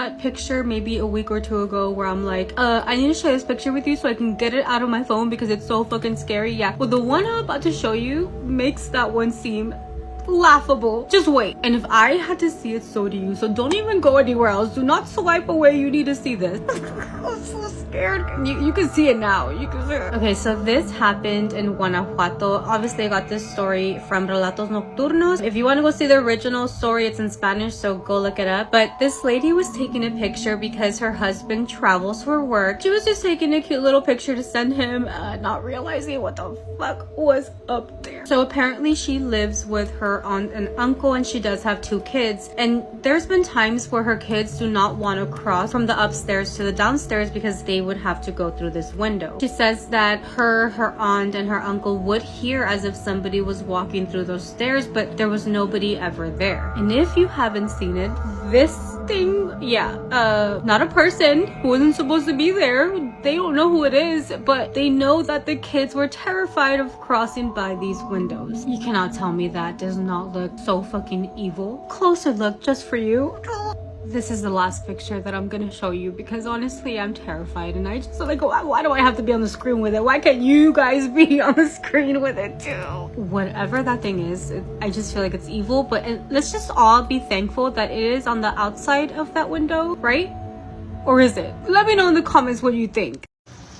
that picture maybe a week or two ago where I'm like, I need to share this picture with you so I can get it out of my phone because it's so fucking scary. Yeah, well, the one I'm about to show you makes that one seem laughable. Just wait. And if I had to see it, so do you. So don't even go anywhere else. Do not swipe away. You need to see this. I'm so scared. You can see it now. You can see it. Okay, so this happened in Guanajuato. Obviously, I got this story from Relatos Nocturnos. If you want to go see the original story, it's in Spanish, so go look it up. But this lady was taking a picture because her husband travels for work. She was just taking a cute little picture to send him, not realizing what the fuck was up there. So apparently she lives with her aunt and uncle, and she does have 2 kids, and there's been times where her kids do not want to cross from the upstairs to the downstairs because they would have to go through this window. She says that her aunt and her uncle would hear as if somebody was walking through those stairs, but there was nobody ever there. And if you haven't seen it, this thing, not a person who wasn't supposed to be there. They don't know who it is, but they know that the kids were terrified of crossing by these windows. You cannot tell me that does not look so fucking evil. Closer look just for you. This is the last picture that I'm gonna show you because honestly I'm terrified, and I just like, why do I have to be on the screen with it? Why can't you guys be on the screen with it too? Whatever that thing is, I just feel like it's evil, but let's just all be thankful that it is on the outside of that window, right? Or is it? Let me know in the comments what you think.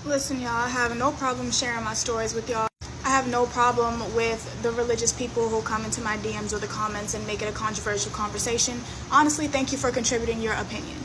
Listen, y'all, I have no problem sharing my stories with y'all. I have no problem with the religious people who come into my DMs or the comments and make it a controversial conversation. Honestly, thank you for contributing your opinion.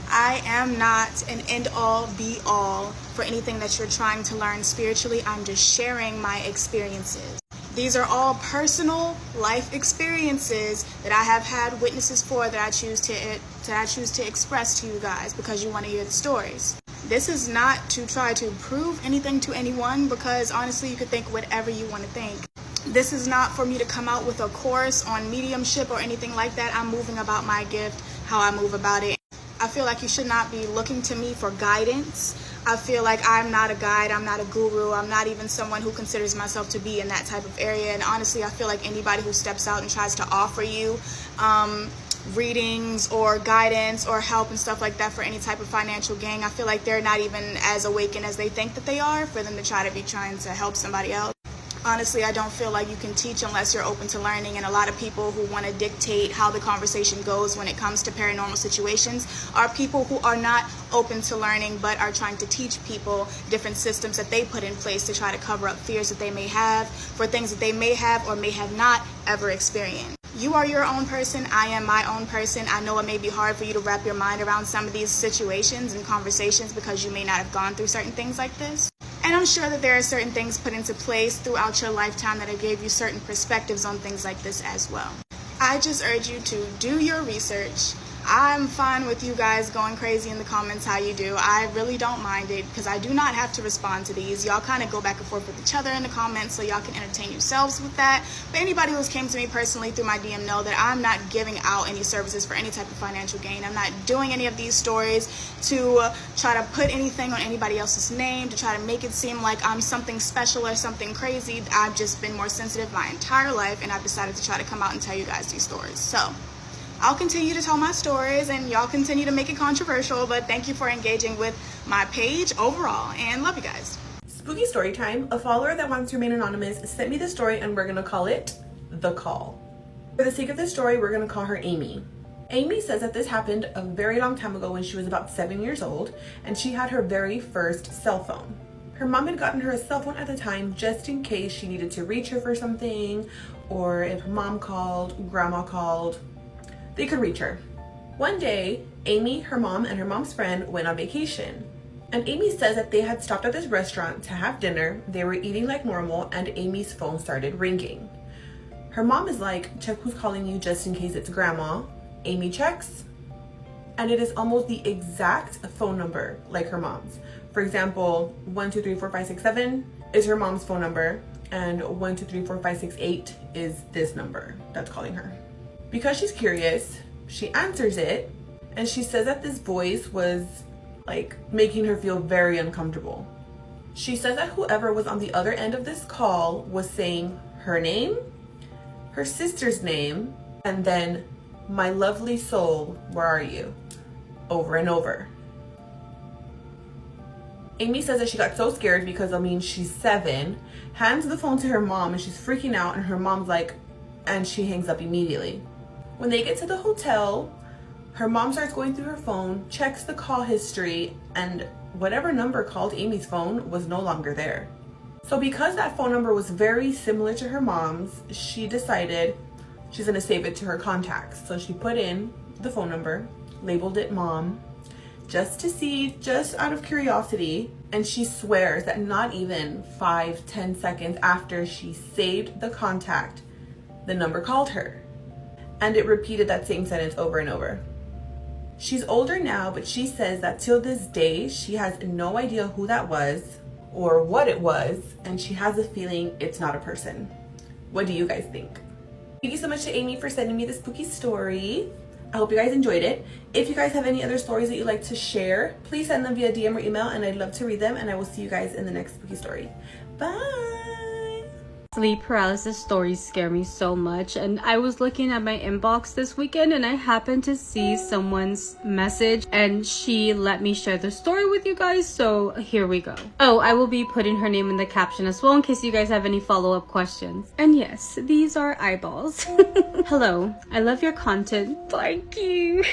I am not an end-all, be-all for anything that you're trying to learn spiritually. I'm just sharing my experiences. These are all personal life experiences that I have had witnesses for that I choose to express to you guys because you want to hear the stories. This is not to try to prove anything to anyone because honestly, you could think whatever you want to think. This is not for me to come out with a course on mediumship or anything like that. I'm moving about my gift, how I move about it. I feel like you should not be looking to me for guidance. I feel like I'm not a guide, I'm not a guru, I'm not even someone who considers myself to be in that type of area. And honestly, I feel like anybody who steps out and tries to offer you readings or guidance or help and stuff like that for any type of financial gain, I feel like they're not even as awakened as they think that they are for them to try to be trying to help somebody else. Honestly, I don't feel like you can teach unless you're open to learning, and a lot of people who want to dictate how the conversation goes when it comes to paranormal situations are people who are not open to learning but are trying to teach people different systems that they put in place to try to cover up fears that they may have for things that they may have or may have not ever experienced. You are your own person. I am my own person. I know it may be hard for you to wrap your mind around some of these situations and conversations because you may not have gone through certain things like this. And I'm sure that there are certain things put into place throughout your lifetime that have gave you certain perspectives on things like this as well. I just urge you to do your research. I'm fine with you guys going crazy in the comments how you do. I really don't mind it because I do not have to respond to these. Y'all kind of go back and forth with each other in the comments so y'all can entertain yourselves with that. But anybody who's came to me personally through my DM know that I'm not giving out any services for any type of financial gain. I'm not doing any of these stories to try to put anything on anybody else's name, to try to make it seem like I'm something special or something crazy. I've just been more sensitive my entire life, and I've decided to try to come out and tell you guys these stories. So I'll continue to tell my stories and y'all continue to make it controversial, but thank you for engaging with my page overall, and love you guys. Spooky story time. A follower that wants to remain anonymous sent me the story, and we're gonna call it The Call. For the sake of this story, we're gonna call her Amy. Amy says that this happened a very long time ago when she was about 7 years old, and she had her very first cell phone. Her mom had gotten her a cell phone at the time just in case she needed to reach her for something, or if her mom called, grandma called, they could reach her. One day, Amy, her mom, and her mom's friend went on vacation. And Amy says that they had stopped at this restaurant to have dinner. They were eating like normal, and Amy's phone started ringing. Her mom is like, check who's calling you just in case it's grandma. Amy checks, and it is almost the exact phone number like her mom's. For example, 1 2 3 4 5 6 7 is her mom's phone number, and 1 2 3 4 5 6 8 is this number that's calling her. Because she's curious, she answers it, and she says that this voice was like making her feel very uncomfortable. She says that whoever was on the other end of this call was saying her name, her sister's name, and then, my lovely soul, where are you? over and over. Amy says that she got so scared because, she's 7, hands the phone to her mom and she's freaking out, and her mom's like, and she hangs up immediately. When they get to the hotel, her mom starts going through her phone, checks the call history, and whatever number called Amy's phone was no longer there. So because that phone number was very similar to her mom's, she decided she's gonna save it to her contacts. So she put in the phone number, labeled it mom, just to see, just out of curiosity, and she swears that not even 5-10 seconds after she saved the contact, the number called her. And it repeated that same sentence over and over. She's older now, but she says that till this day, she has no idea who that was or what it was, and she has a feeling it's not a person. What do you guys think? Thank you so much to Amy for sending me this spooky story. I hope you guys enjoyed it. If you guys have any other stories that you'd like to share, please send them via DM or email, and I'd love to read them, and I will see you guys in the next spooky story. Bye! Sleep paralysis stories scare me so much, and I was looking at my inbox this weekend and I happened to see someone's message and she let me share the story with you guys, so here we go. Oh, I will be putting her name in the caption as well in case you guys have any follow-up questions. And yes, these are eyeballs. Hello, I love your content. Thank you.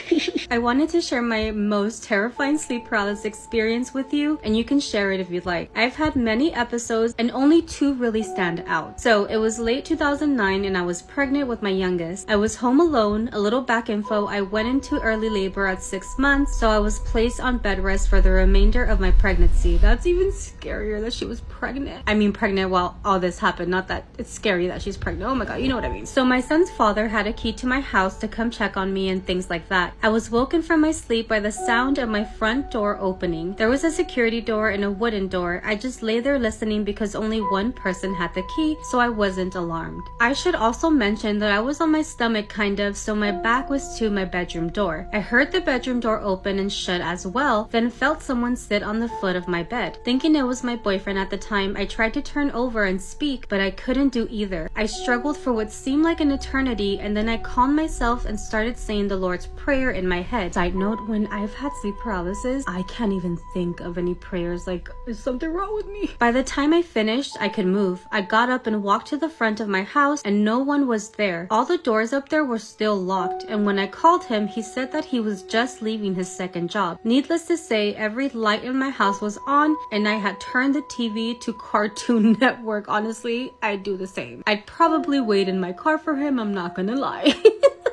I wanted to share my most terrifying sleep paralysis experience with you, and you can share it if you'd like. I've had many episodes and only 2 really stand out. So it was late 2009 and I was pregnant with my youngest. I was home alone. A little back info, I went into early labor at 6 months, so I was placed on bed rest for the remainder of my pregnancy. That's even scarier that she was pregnant. I mean pregnant while all this happened, not that it's scary that she's pregnant. Oh my god, you know what I mean. So my son's father had a key to my house to come check on me and things like that. I was woken from my sleep by the sound of my front door opening. There was a security door and a wooden door. I just lay there listening because only one person had the key, so I wasn't alarmed. I should also mention that I was on my stomach kind of, so my back was to my bedroom door. I heard the bedroom door open and shut as well, then felt someone sit on the foot of my bed. Thinking it was my boyfriend at the time, I tried to turn over and speak, but I couldn't do either. I struggled for what seemed like an eternity, and then I calmed myself and started saying the Lord's Prayer in my head. Side note, when I've had sleep paralysis, I can't even think of any prayers, like, is something wrong with me? By the time I finished, I could move. I got up and walked to the front of my house and no one was there. All the doors up there were still locked, and when I called him, he said that he was just leaving his second job. Needless to say, every light in my house was on and I had turned the TV to Cartoon Network. Honestly, I'd do the same. I'd probably wait in my car for him, I'm not gonna lie.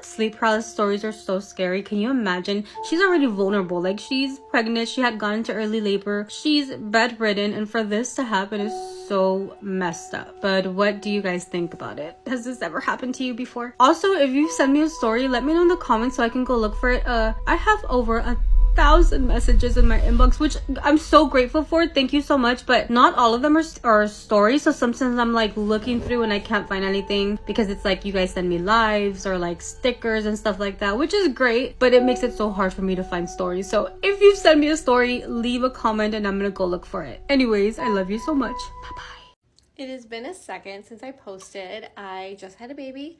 Sleep paralysis stories are so scary. Can you imagine? She's already vulnerable. Like, she's pregnant, she had gone into early labor, she's bedridden, and for this to happen is so messed up. But what do you guys think about it? Has this ever happened to you before? Also, if you send me a story, let me know in the comments so I can go look for it. I have over 1,000 messages in my inbox, which I'm so grateful for. Thank you so much, but not all of them are stories, so sometimes I'm like looking through and I can't find anything because it's like you guys send me lives or like stickers and stuff like that, which is great, but it makes it so hard for me to find stories. So if you send me a story, leave a comment and I'm gonna go look for it. Anyways, I love you so much. Bye bye. It has been a second since I posted. I just had a baby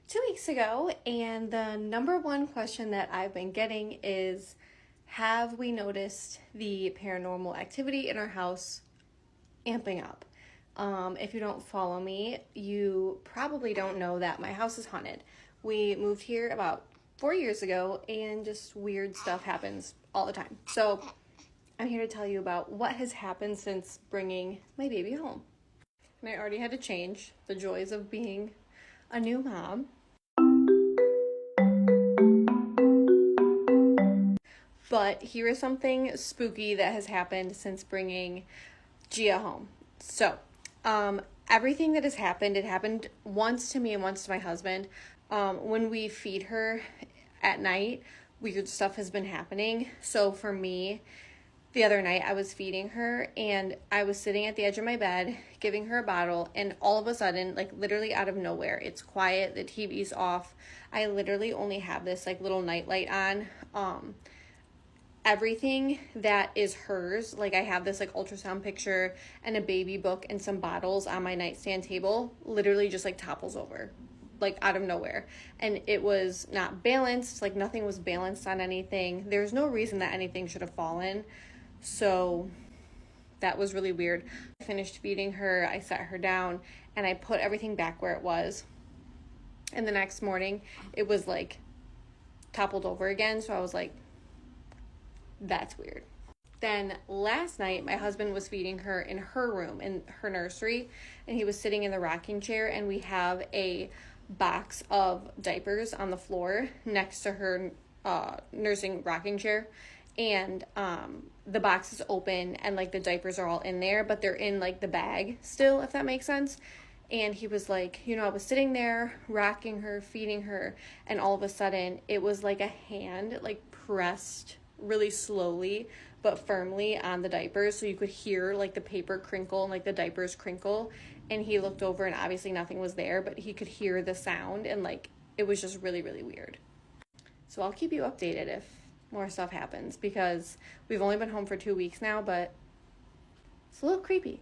2 weeks ago, and the number one question that I've been getting is, have we noticed the paranormal activity in our house amping up? If you don't follow me, you probably don't know that my house is haunted. We moved here about 4 years ago, and just weird stuff happens all the time. So I'm here to tell you about what has happened since bringing my baby home. And I already had to change, the joys of being a new mom. But here is something spooky that has happened since bringing Gia home. So, everything that has happened, it happened once to me and once to my husband. When we feed her at night, weird stuff has been happening. So for me, the other night I was feeding her and I was sitting at the edge of my bed giving her a bottle, and all of a sudden, like literally out of nowhere, it's quiet, the TV's off. I literally only have this like little nightlight on. Everything that is hers, like I have this like ultrasound picture and a baby book and some bottles on my nightstand table, literally just like topples over. like out of nowhere, and it was not balanced, like nothing was balanced on anything. There's no reason that anything should have fallen, so that was really weird. I finished feeding her, I set her down, and I put everything back where it was, and the next morning it was like toppled over again, so I was like, that's weird. Then last night, my husband was feeding her in her room, in her nursery, and he was sitting in the rocking chair, and we have a box of diapers on the floor next to her nursing rocking chair, and the box is open, and like the diapers are all in there, but they're in like the bag still, if that makes sense. And he was like, you know, I was sitting there rocking her, feeding her, and all of a sudden it was like a hand like pressed really slowly but firmly on the diapers, so you could hear like the paper crinkle and like the diapers crinkle. And he looked over and obviously nothing was there, but he could hear the sound, and like it was just really, really weird. So I'll keep you updated if more stuff happens, because we've only been home for 2 weeks now, but it's a little creepy.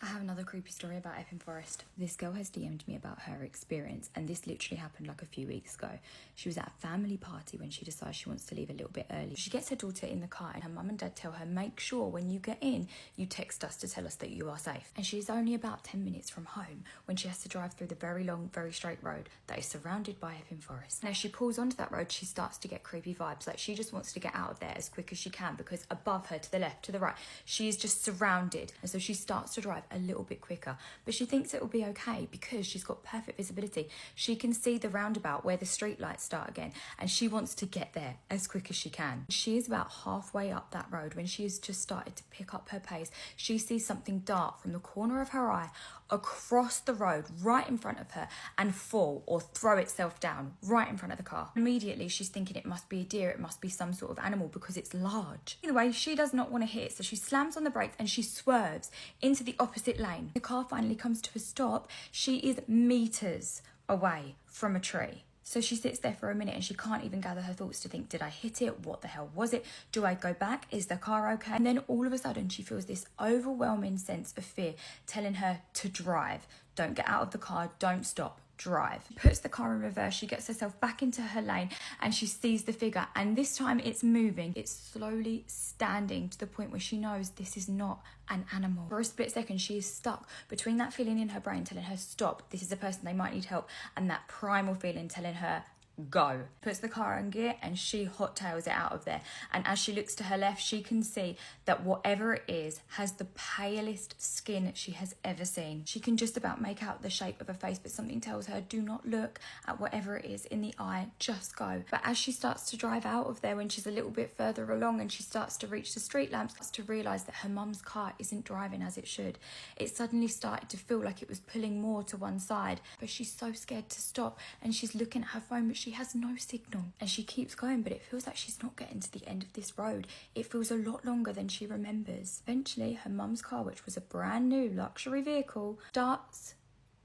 I have another creepy story about Epping Forest. This girl has DM'd me about her experience, and this literally happened like a few weeks ago. She was at a family party when she decides she wants to leave a little bit early. She gets her daughter in the car, and her mum and dad tell her, make sure when you get in, you text us to tell us that you are safe. And she's only about 10 minutes from home when she has to drive through the very long, very straight road that is surrounded by Epping Forest. And as she pulls onto that road, she starts to get creepy vibes. Like, she just wants to get out of there as quick as she can, because above her, to the left, to the right, she is just surrounded. And so she starts to drive a little bit quicker, but she thinks it will be okay because she's got perfect visibility. She can see the roundabout where the street lights start again, and she wants to get there as quick as she can. She is about halfway up that road when she has just started to pick up her pace. She sees something dart from the corner of her eye across the road right in front of her and fall or throw itself down right in front of the car. Immediately she's thinking it must be a deer, it must be some sort of animal because it's large. Anyway, she does not want to hit it, so she slams on the brakes and she swerves into the opposite lane. The car finally comes to a stop. She is meters away from a tree. So she sits there for a minute and she can't even gather her thoughts to think, did I hit it? What the hell was it? Do I go back? Is the car okay? And then all of a sudden she feels this overwhelming sense of fear telling her to drive. Don't get out of the car, don't stop. Drive. She puts the car in reverse, she gets herself back into her lane, and she sees the figure, and this time it's moving. It's slowly standing to the point where she knows this is not an animal. For a split second she is stuck between that feeling in her brain telling her stop, this is a person, they might need help, and that primal feeling telling her go. Puts the car in gear and she hot tails it out of there, and as she looks to her left she can see that whatever it is has the palest skin she has ever seen. She can just about make out the shape of a face, but something tells her do not look at whatever it is in the eye, just go. But as she starts to drive out of there, when she's a little bit further along and she starts to reach the street lamps, starts to realise that her mum's car isn't driving as it should. It suddenly started to feel like it was pulling more to one side, but she's so scared to stop and she's looking at her phone, but she has no signal, and she keeps going, but it feels like she's not getting to the end of this road. It feels a lot longer than she remembers. Eventually her mum's car, which was a brand new luxury vehicle, starts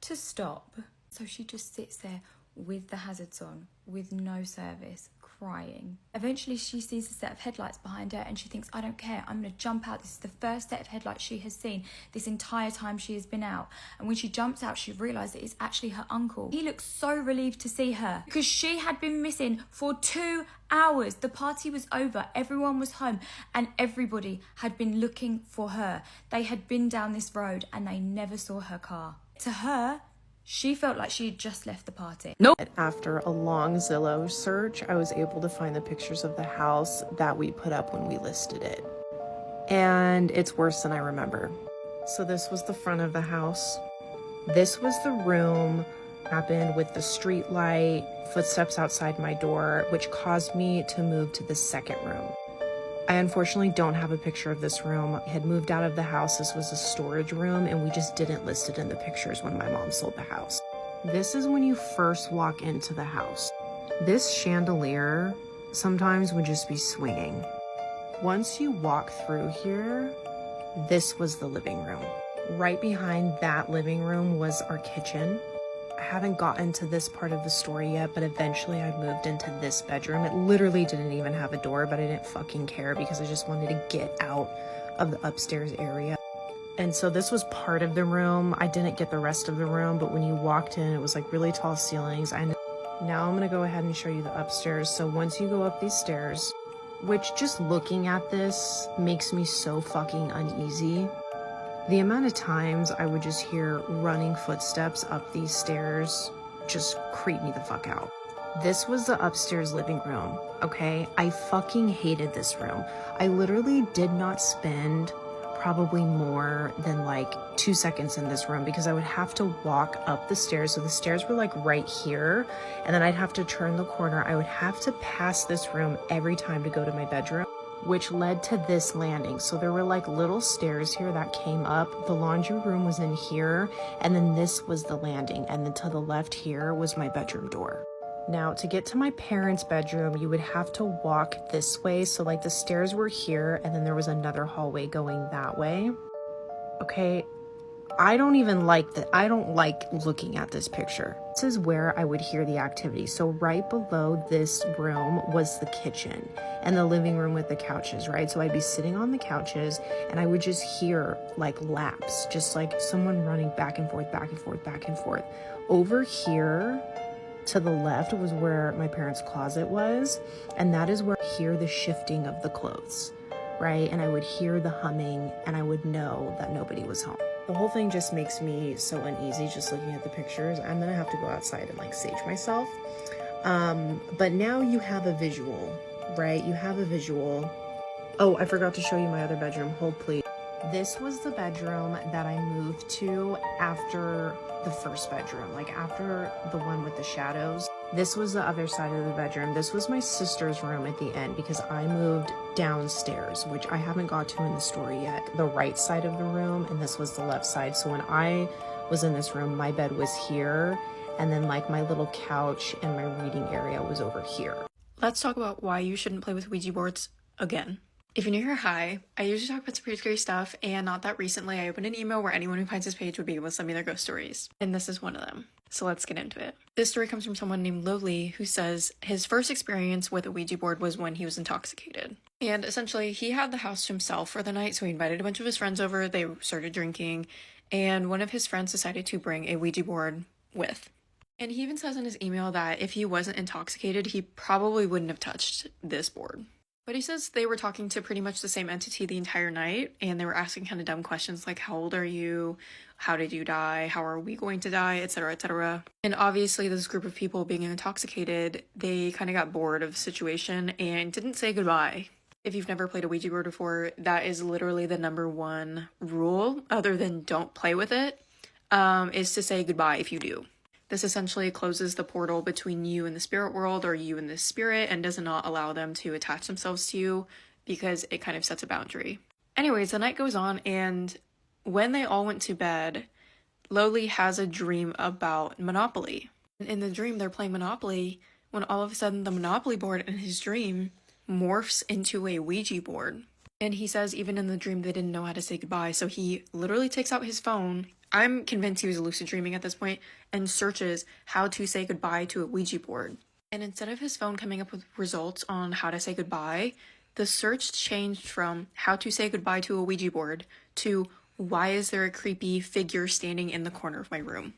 to stop. So she just sits there with the hazards on, with no service, crying. Eventually she sees a set of headlights behind her and she thinks, I don't care, I'm gonna jump out. This is the first set of headlights she has seen this entire time she has been out. And when she jumps out, she realizes that it's actually her uncle. He looks so relieved to see her because she had been missing for 2 hours. The party was over, everyone was home, and everybody had been looking for her. They had been down this road and they never saw her car. To her, she felt like she had just left the party. Nope. After a long Zillow search, I was able to find the pictures of the house that we put up when we listed it. And it's worse than I remember. So this was the front of the house. This was the room. Happened with the street light, footsteps outside my door, which caused me to move to the second room. I unfortunately don't have a picture of this room. I had moved out of the house. This was a storage room and we just didn't list it in the pictures when my mom sold the house. This is when you first walk into the house. This chandelier sometimes would just be swinging. Once you walk through here, this was the living room. Right behind that living room was our kitchen. I haven't gotten to this part of the story yet, but eventually I moved into this bedroom. It literally didn't even have a door, but I didn't fucking care because I just wanted to get out of the upstairs area. And so this was part of the room. I didn't get the rest of the room, but when you walked in, it was like really tall ceilings. Now I'm gonna go ahead and show you the upstairs. So once you go up these stairs, which just looking at this makes me so fucking uneasy. The amount of times I would just hear running footsteps up these stairs just creep me the fuck out. This was the upstairs living room, okay? I fucking hated this room. I literally did not spend probably more than like 2 seconds in this room because I would have to walk up the stairs. So the stairs were like right here, and then I'd have to turn the corner. I would have to pass this room every time to go to my bedroom, which led to this landing. So there were like little stairs here that came up. The laundry room was in here, and then this was the landing. And then to the left here was my bedroom door. Now, to get to my parents' bedroom, you would have to walk this way. So like the stairs were here, and then there was another hallway going that way. Okay, I don't even like that. I don't like looking at this picture. This is where I would hear the activity. So right below this room was the kitchen and the living room with the couches, right? So I'd be sitting on the couches and I would just hear like laps, just like someone running back and forth, back and forth, back and forth. Over here to the left was where my parents' closet was, and that is where I hear the shifting of the clothes, right? And I would hear the humming, and I would know that nobody was home. The whole thing just makes me so uneasy just looking at the pictures. I'm gonna have to go outside and like sage myself. But now you have a visual, right? You have a visual. Oh, I forgot to show you my other bedroom. Hold please. This was the bedroom that I moved to after the first bedroom, like after the one with the shadows. This was the other side of the bedroom. This was my sister's room at the end because I moved downstairs, which I haven't got to in the story yet. The right side of the room, and this was the left side. So when I was in this room, my bed was here, and then like my little couch and my reading area was over here. Let's talk about why you shouldn't play with Ouija boards again. If you're new here, hi. I usually talk about some pretty scary stuff, and not that recently I opened an email where anyone who finds this page would be able to send me their ghost stories. And this is one of them. So let's get into it. This story comes from someone named Lowly, who says his first experience with a Ouija board was when he was intoxicated. And essentially, he had the house to himself for the night, so he invited a bunch of his friends over, they started drinking, and one of his friends decided to bring a Ouija board with. And he even says in his email that if he wasn't intoxicated, he probably wouldn't have touched this board. But he says they were talking to pretty much the same entity the entire night, and they were asking kind of dumb questions like, how old are you? How did you die? How are we going to die? Etc., etc. And obviously this group of people being intoxicated, they kind of got bored of the situation and didn't say goodbye. If you've never played a Ouija board before, that is literally the #1 rule, other than don't play with it, is to say goodbye if you do. This essentially closes the portal between you and the spirit world, or you and the spirit, and does not allow them to attach themselves to you because it kind of sets a boundary. Anyways, the night goes on, and when they all went to bed, Lowly has a dream about Monopoly. In the dream, they're playing Monopoly when all of a sudden the Monopoly board in his dream morphs into a Ouija board. And he says even in the dream they didn't know how to say goodbye, so he literally takes out his phone, I'm convinced he was lucid dreaming at this point, and searches how to say goodbye to a Ouija board. And instead of his phone coming up with results on how to say goodbye, the search changed from how to say goodbye to a Ouija board to why is there a creepy figure standing in the corner of my room?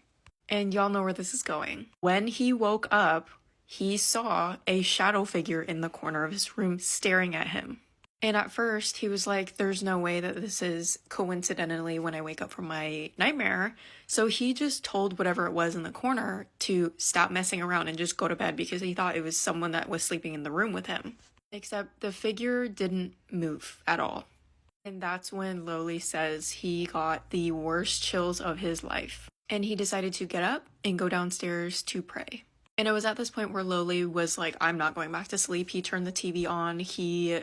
And y'all know where this is going. When he woke up, he saw a shadow figure in the corner of his room staring at him. And at first, he was like, there's no way that this is coincidentally when I wake up from my nightmare. So he just told whatever it was in the corner to stop messing around and just go to bed because he thought it was someone that was sleeping in the room with him. Except the figure didn't move at all. And that's when Lowly says he got the worst chills of his life. And he decided to get up and go downstairs to pray. And it was at this point where Lowly was like, I'm not going back to sleep. He turned the TV on. He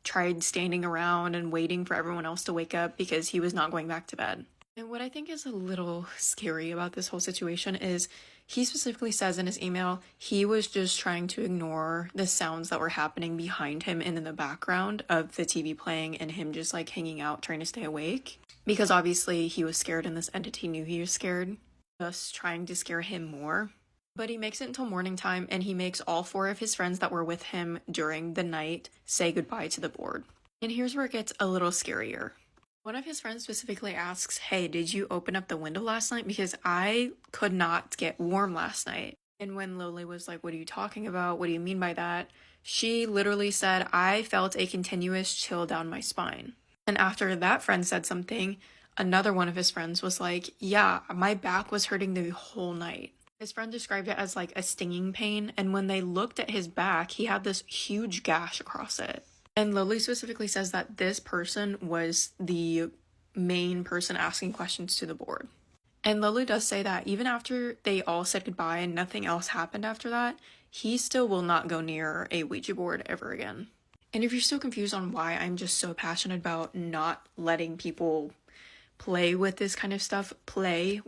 tried standing around and waiting for everyone else to wake up because he was not going back to bed. And what I think is a little scary about this whole situation is he specifically says in his email he was just trying to ignore the sounds that were happening behind him and in the background of the TV playing and him just like hanging out trying to stay awake. Because obviously he was scared and this entity knew he was scared, just trying to scare him more. But he makes it until morning time, and he makes all 4 of his friends that were with him during the night say goodbye to the board. And here's where it gets a little scarier. One of his friends specifically asks, hey, did you open up the window last night? Because I could not get warm last night. And when Lily was like, what are you talking about? What do you mean by that? She literally said, I felt a continuous chill down my spine. And after that friend said something, another one of his friends was like, yeah, my back was hurting the whole night. His friend described it as like a stinging pain. And when they looked at his back, he had this huge gash across it. And Lily specifically says that this person was the main person asking questions to the board. And Lily does say that even after they all said goodbye and nothing else happened after that, he still will not go near a Ouija board ever again. And if you're still confused on why I'm just so passionate about not letting people play with this kind of stuff, just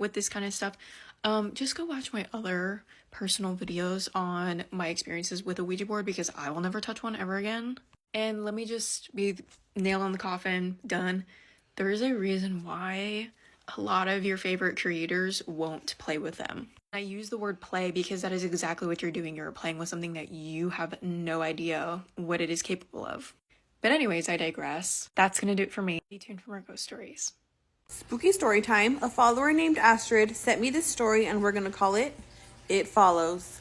go watch my other personal videos on my experiences with a Ouija board, because I will never touch one ever again. And let me just be nail on the coffin, done. There is a reason why a lot of your favorite creators won't play with them. I use the word play because that is exactly what you're doing. You're playing with something that you have no idea what it is capable of. But anyways, I digress. That's gonna do it for me. Stay tuned for more ghost stories. Spooky story time. A follower named Astrid sent me this story and we're going to call it It Follows.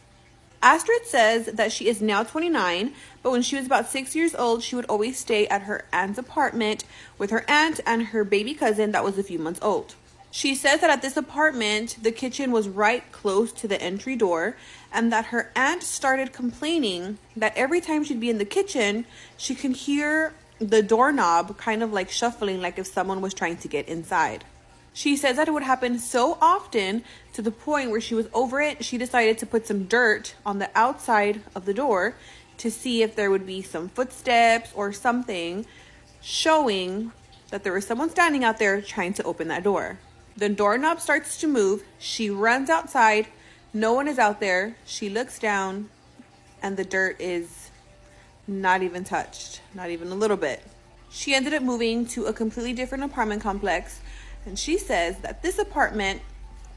Astrid says that she is now 29, but when she was about 6 years old, she would always stay at her aunt's apartment with her aunt and her baby cousin that was a few months old. She says that at this apartment, the kitchen was right close to the entry door, and that her aunt started complaining that every time she'd be in the kitchen, she could hear the doorknob kind of like shuffling, like if someone was trying to get inside. She says that it would happen so often to the point where she was over it. She decided to put some dirt on the outside of the door to see if there would be some footsteps or something showing that there was someone standing out there trying to open that door. The doorknob starts to move. She runs outside. No one is out there. She looks down and the dirt is not even touched, not even a little bit. She ended up moving to a completely different apartment complex. And she says that this apartment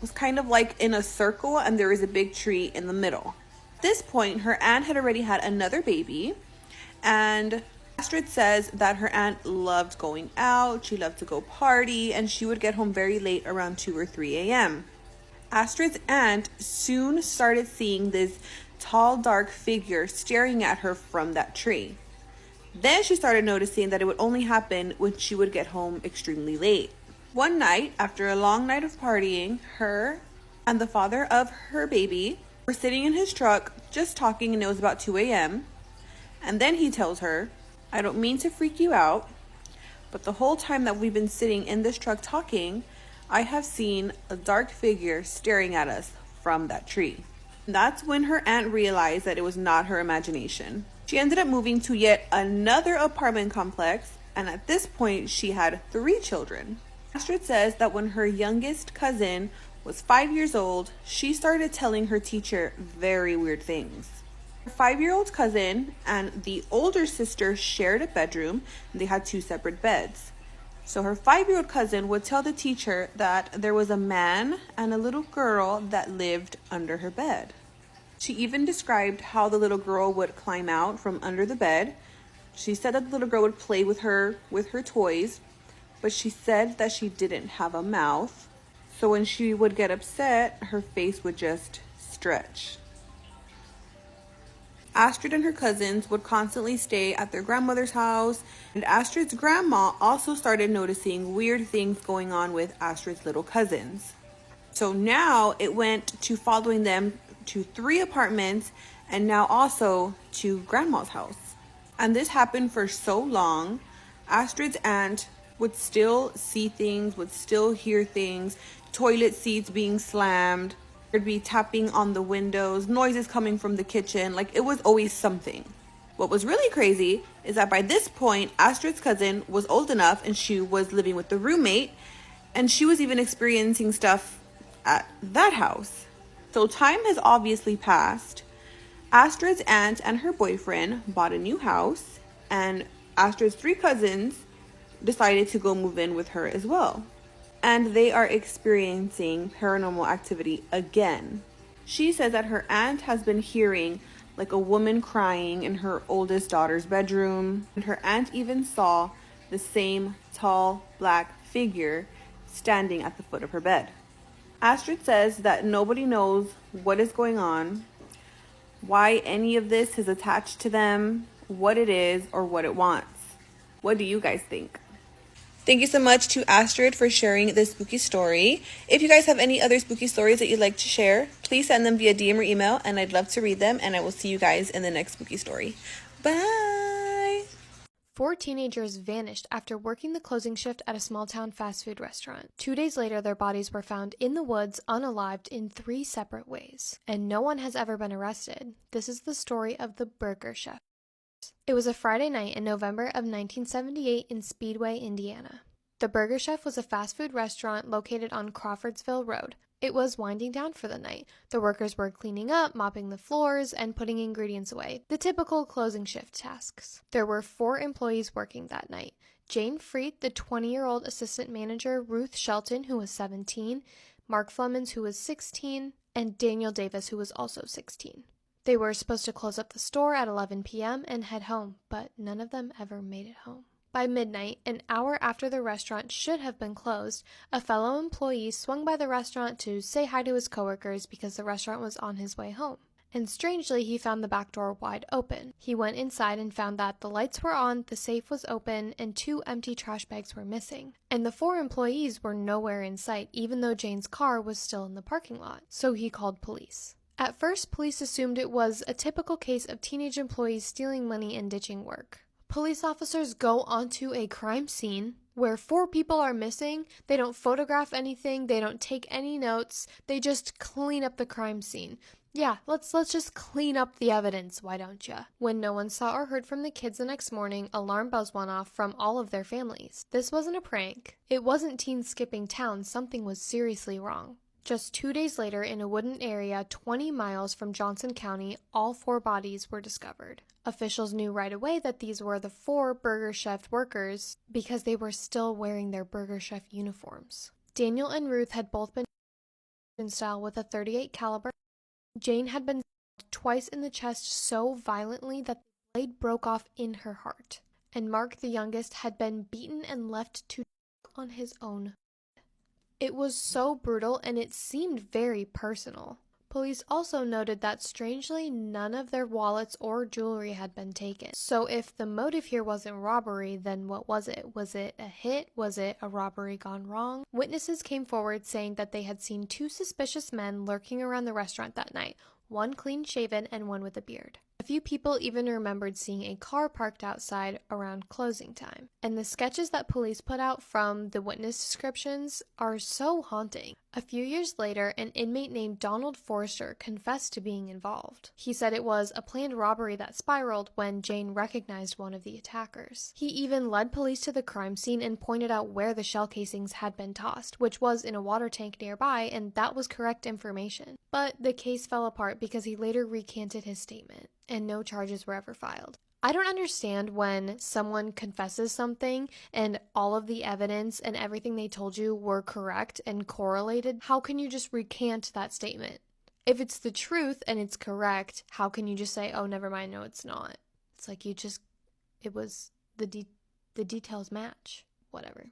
was kind of like in a circle and there was a big tree in the middle. At this point, her aunt had already had another baby. And Astrid says that her aunt loved going out. She loved to go party. And she would get home very late, around 2 or 3 a.m. Astrid's aunt soon started seeing this tall, dark figure staring at her from that tree. Then she started noticing that it would only happen when she would get home extremely late. One night, after a long night of partying, her and the father of her baby were sitting in his truck just talking, and it was about 2 a.m. And then he tells her, I don't mean to freak you out, but the whole time that we've been sitting in this truck talking, I have seen a dark figure staring at us from that tree. That's when her aunt realized that it was not her imagination. She ended up moving to yet another apartment complex, and at this point, she had 3 children. Astrid says that when her youngest cousin was 5 years old, she started telling her teacher very weird things. Her 5-year-old cousin and the older sister shared a bedroom, and they had 2 separate beds. So her 5-year-old cousin would tell the teacher that there was a man and a little girl that lived under her bed. She even described how the little girl would climb out from under the bed. She said that the little girl would play with her toys, but she said that she didn't have a mouth. So when she would get upset, her face would just stretch. Astrid and her cousins would constantly stay at their grandmother's house, and Astrid's grandma also started noticing weird things going on with Astrid's little cousins. So now it went to following them to 3 apartments and now also to grandma's house. And this happened for so long. Astrid's aunt would still see things, would still hear things, toilet seats being slammed, there'd be tapping on the windows, noises coming from the kitchen, like it was always something. What was really crazy is that by this point, Astrid's cousin was old enough and she was living with the roommate, and she was even experiencing stuff at that house. So time has obviously passed. Astrid's aunt and her boyfriend bought a new house, and Astrid's 3 cousins decided to go move in with her as well. And they are experiencing paranormal activity again. She says that her aunt has been hearing like a woman crying in her oldest daughter's bedroom. And her aunt even saw the same tall black figure standing at the foot of her bed. Astrid says that nobody knows what is going on, why any of this is attached to them, what it is, or what it wants. What do you guys think? Thank you so much to Astrid for sharing this spooky story. If you guys have any other spooky stories that you'd like to share, please send them via DM or email, and I'd love to read them, and I will see you guys in the next spooky story. Bye! 4 teenagers vanished after working the closing shift at a small-town fast food restaurant. 2 days later, their bodies were found in the woods, unalived, in 3 separate ways. And no one has ever been arrested. This is the story of the Burger Chef. It was a Friday night in November of 1978 in Speedway, Indiana. The Burger Chef was a fast food restaurant located on Crawfordsville Road. It was winding down for the night. The workers were cleaning up, mopping the floors, and putting ingredients away. The typical closing shift tasks. There were 4 employees working that night. Jane Freet, the 20-year-old assistant manager, Ruth Shelton, who was 17, Mark Flemons, who was 16, and Daniel Davis, who was also 16. They were supposed to close up the store at 11 p.m. and head home, but none of them ever made it home. By midnight, an hour after the restaurant should have been closed, a fellow employee swung by the restaurant to say hi to his coworkers because the restaurant was on his way home. And strangely, he found the back door wide open. He went inside and found that the lights were on, the safe was open, and 2 empty trash bags were missing. And the 4 employees were nowhere in sight, even though Jane's car was still in the parking lot. So he called police. At first, police assumed it was a typical case of teenage employees stealing money and ditching work. Police officers go onto a crime scene where 4 people are missing. They don't photograph anything. They don't take any notes. They just clean up the crime scene. Yeah, let's just clean up the evidence, why don't ya? When no one saw or heard from the kids the next morning, alarm bells went off from all of their families. This wasn't a prank. It wasn't teens skipping town. Something was seriously wrong. Just 2 days later, in a wooded area 20 miles from Johnson County, all 4 bodies were discovered. Officials knew right away that these were the 4 Burger Chef workers because they were still wearing their Burger Chef uniforms. Daniel and Ruth had both been in style with a .38 caliber. Jane had been stabbed twice in the chest so violently that the blade broke off in her heart. And Mark, the youngest, had been beaten and left to die on his own. It was so brutal, and it seemed very personal. Police also noted that strangely none of their wallets or jewelry had been taken. So if the motive here wasn't robbery, then what was it? Was it a hit? Was it a robbery gone wrong? Witnesses came forward saying that they had seen 2 suspicious men lurking around the restaurant that night, one clean-shaven and one with a beard. A few people even remembered seeing a car parked outside around closing time. And the sketches that police put out from the witness descriptions are so haunting. A few years later, an inmate named Donald Forrester confessed to being involved. He said it was a planned robbery that spiraled when Jane recognized one of the attackers. He even led police to the crime scene and pointed out where the shell casings had been tossed, which was in a water tank nearby, and that was correct information. But the case fell apart because he later recanted his statement, and no charges were ever filed. I don't understand when someone confesses something and all of the evidence and everything they told you were correct and correlated. How can you just recant that statement? If it's the truth and it's correct, how can you just say, oh, never mind, no, it's not? It's like it was the details match. Whatever.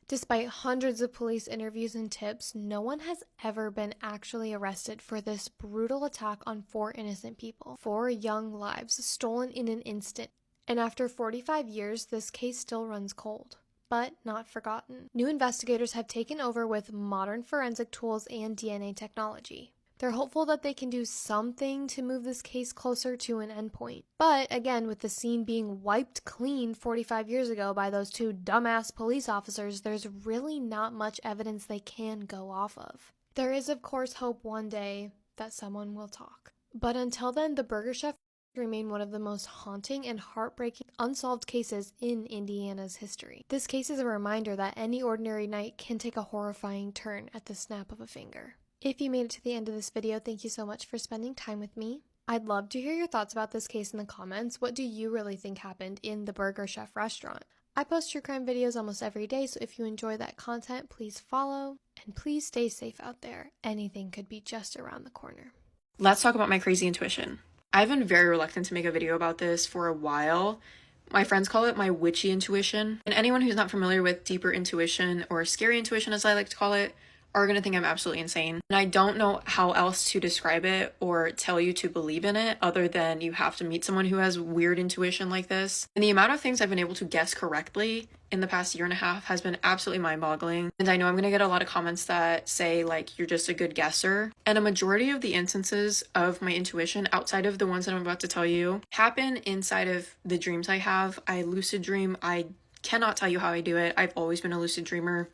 Despite hundreds of police interviews and tips, no one has ever been actually arrested for this brutal attack on 4 innocent people. 4 young lives stolen in an instant. And after 45 years, this case still runs cold. But not forgotten. New investigators have taken over with modern forensic tools and DNA technology. They're hopeful that they can do something to move this case closer to an endpoint. But again, with the scene being wiped clean 45 years ago by those 2 dumbass police officers, there's really not much evidence they can go off of. There is, of course, hope one day that someone will talk. But until then, the Burger Chef remain one of the most haunting and heartbreaking unsolved cases in Indiana's history. This case is a reminder that any ordinary night can take a horrifying turn at the snap of a finger. If you made it to the end of this video, thank you so much for spending time with me. I'd love to hear your thoughts about this case in the comments. What do you really think happened in the Burger Chef restaurant? I post true crime videos almost every day, so if you enjoy that content, please follow. And please stay safe out there. Anything could be just around the corner. Let's talk about my crazy intuition. I've been very reluctant to make a video about this for a while My friends call it my witchy intuition. And anyone who's not familiar with deeper intuition, or scary intuition as I like to call it, are going to think I'm absolutely insane. And I don't know how else to describe it or tell you to believe in it other than you have to meet someone who has weird intuition like this. And the amount of things I've been able to guess correctly in the past year and a half has been absolutely mind-boggling. And I know I'm going to get a lot of comments that say, like, you're just a good guesser. And a majority of the instances of my intuition, outside of the ones that I'm about to tell you, happen inside of the dreams I have. I lucid dream. I cannot tell you how I do it. I've always been a lucid dreamer.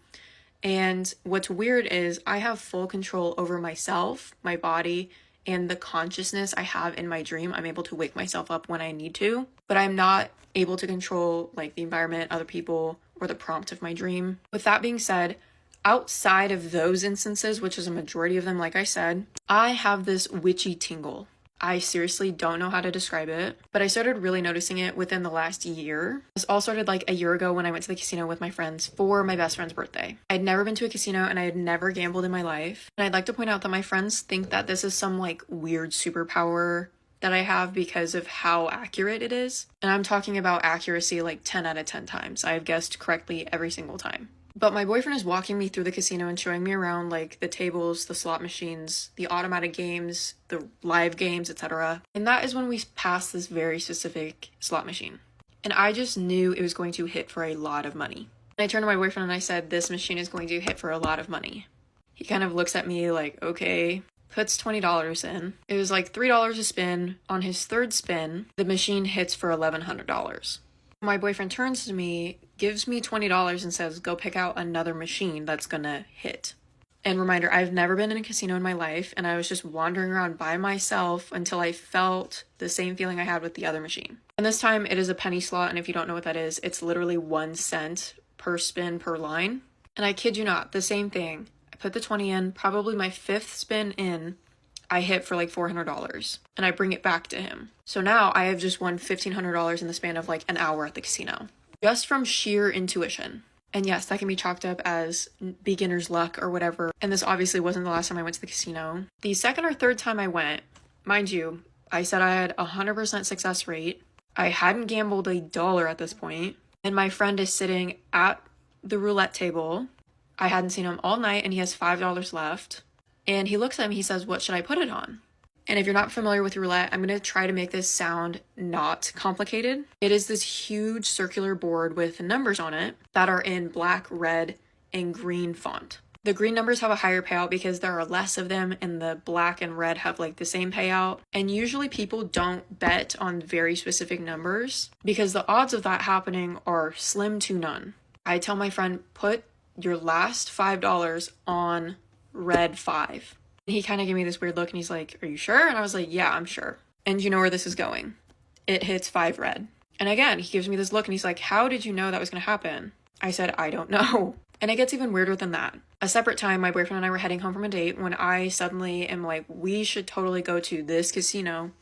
And what's weird is I have full control over myself, my body, and the consciousness I have in my dream. I'm able to wake myself up when I need to, but I'm not able to control like the environment, other people, or the prompt of my dream. With that being said, outside of those instances, which is a majority of them, like I said, I have this witchy tingle. I seriously don't know how to describe it, but I started really noticing it within the last year. This all started like a year ago when I went to the casino with my friends for my best friend's birthday. I'd never been to a casino and I had never gambled in my life. And I'd like to point out that my friends think that this is some like weird superpower that I have because of how accurate it is. And I'm talking about accuracy like 10 out of 10 times. I have guessed correctly every single time. But my boyfriend is walking me through the casino and showing me around like the tables, the slot machines, the automatic games, the live games, etc. And that is when we passed this very specific slot machine. And I just knew it was going to hit for a lot of money. And I turned to my boyfriend and I said, this machine is going to hit for a lot of money. He kind of looks at me like, okay, puts $20 in. It was like $3 a spin. On his third spin, the machine hits for $1,100. My boyfriend turns to me, gives me $20 and says, go pick out another machine that's gonna hit. And reminder, I've never been in a casino in my life, and I was just wandering around by myself until I felt the same feeling I had with the other machine. And this time it is a penny slot, and if you don't know what that is, it's literally 1 cent per spin per line. And I kid you not, the same thing. I put the 20 in, probably my 5th spin in, I hit for like $400 and I bring it back to him. So now I have just won $1,500 in the span of like an hour at the casino, just from sheer intuition. And yes, that can be chalked up as beginner's luck or whatever. And this obviously wasn't the last time I went to the casino. The second or third time I went, mind you, I said I had 100% success rate. I hadn't gambled $1 at this point. And my friend is sitting at the roulette table. I hadn't seen him all night and he has $5 left. And he looks at me, he says, what should I put it on? And if you're not familiar with roulette, I'm going to try to make this sound not complicated. It is this huge circular board with numbers on it that are in black, red, and green font. The green numbers have a higher payout because there are less of them, and the black and red have like the same payout. And usually people don't bet on very specific numbers because the odds of that happening are slim to none. I tell my friend, put your last $5 on red 5. And he kind of gave me this weird look and he's like, are you sure? And I was like, yeah, I'm sure. And you know where this is going. It hits 5 red. And again, he gives me this look and he's like, how did you know that was going to happen? I said, I don't know. And it gets even weirder than that. A separate time, my boyfriend and I were heading home from a date when I suddenly am like, we should totally go to this casino,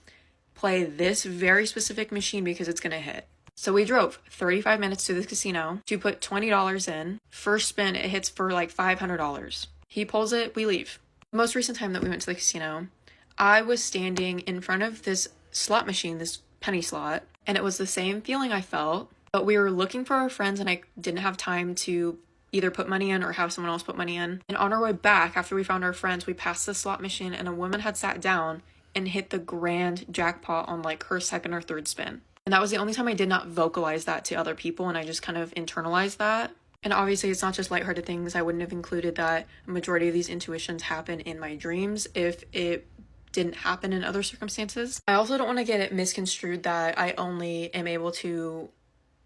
play this very specific machine because it's going to hit. So we drove 35 minutes to this casino to put $20 in. First spin, it hits for like $500. He pulls it, we leave. The most recent time that we went to the casino, I was standing in front of this slot machine, this penny slot, and it was the same feeling I felt, but we were looking for our friends and I didn't have time to either put money in or have someone else put money in. And on our way back, after we found our friends, we passed the slot machine and a woman had sat down and hit the grand jackpot on like her second or third spin. And that was the only time I did not vocalize that to other people, and I just kind of internalized that. And obviously it's not just lighthearted things. I wouldn't have included that a majority of these intuitions happen in my dreams if it didn't happen in other circumstances. I also don't want to get it misconstrued that I only am able to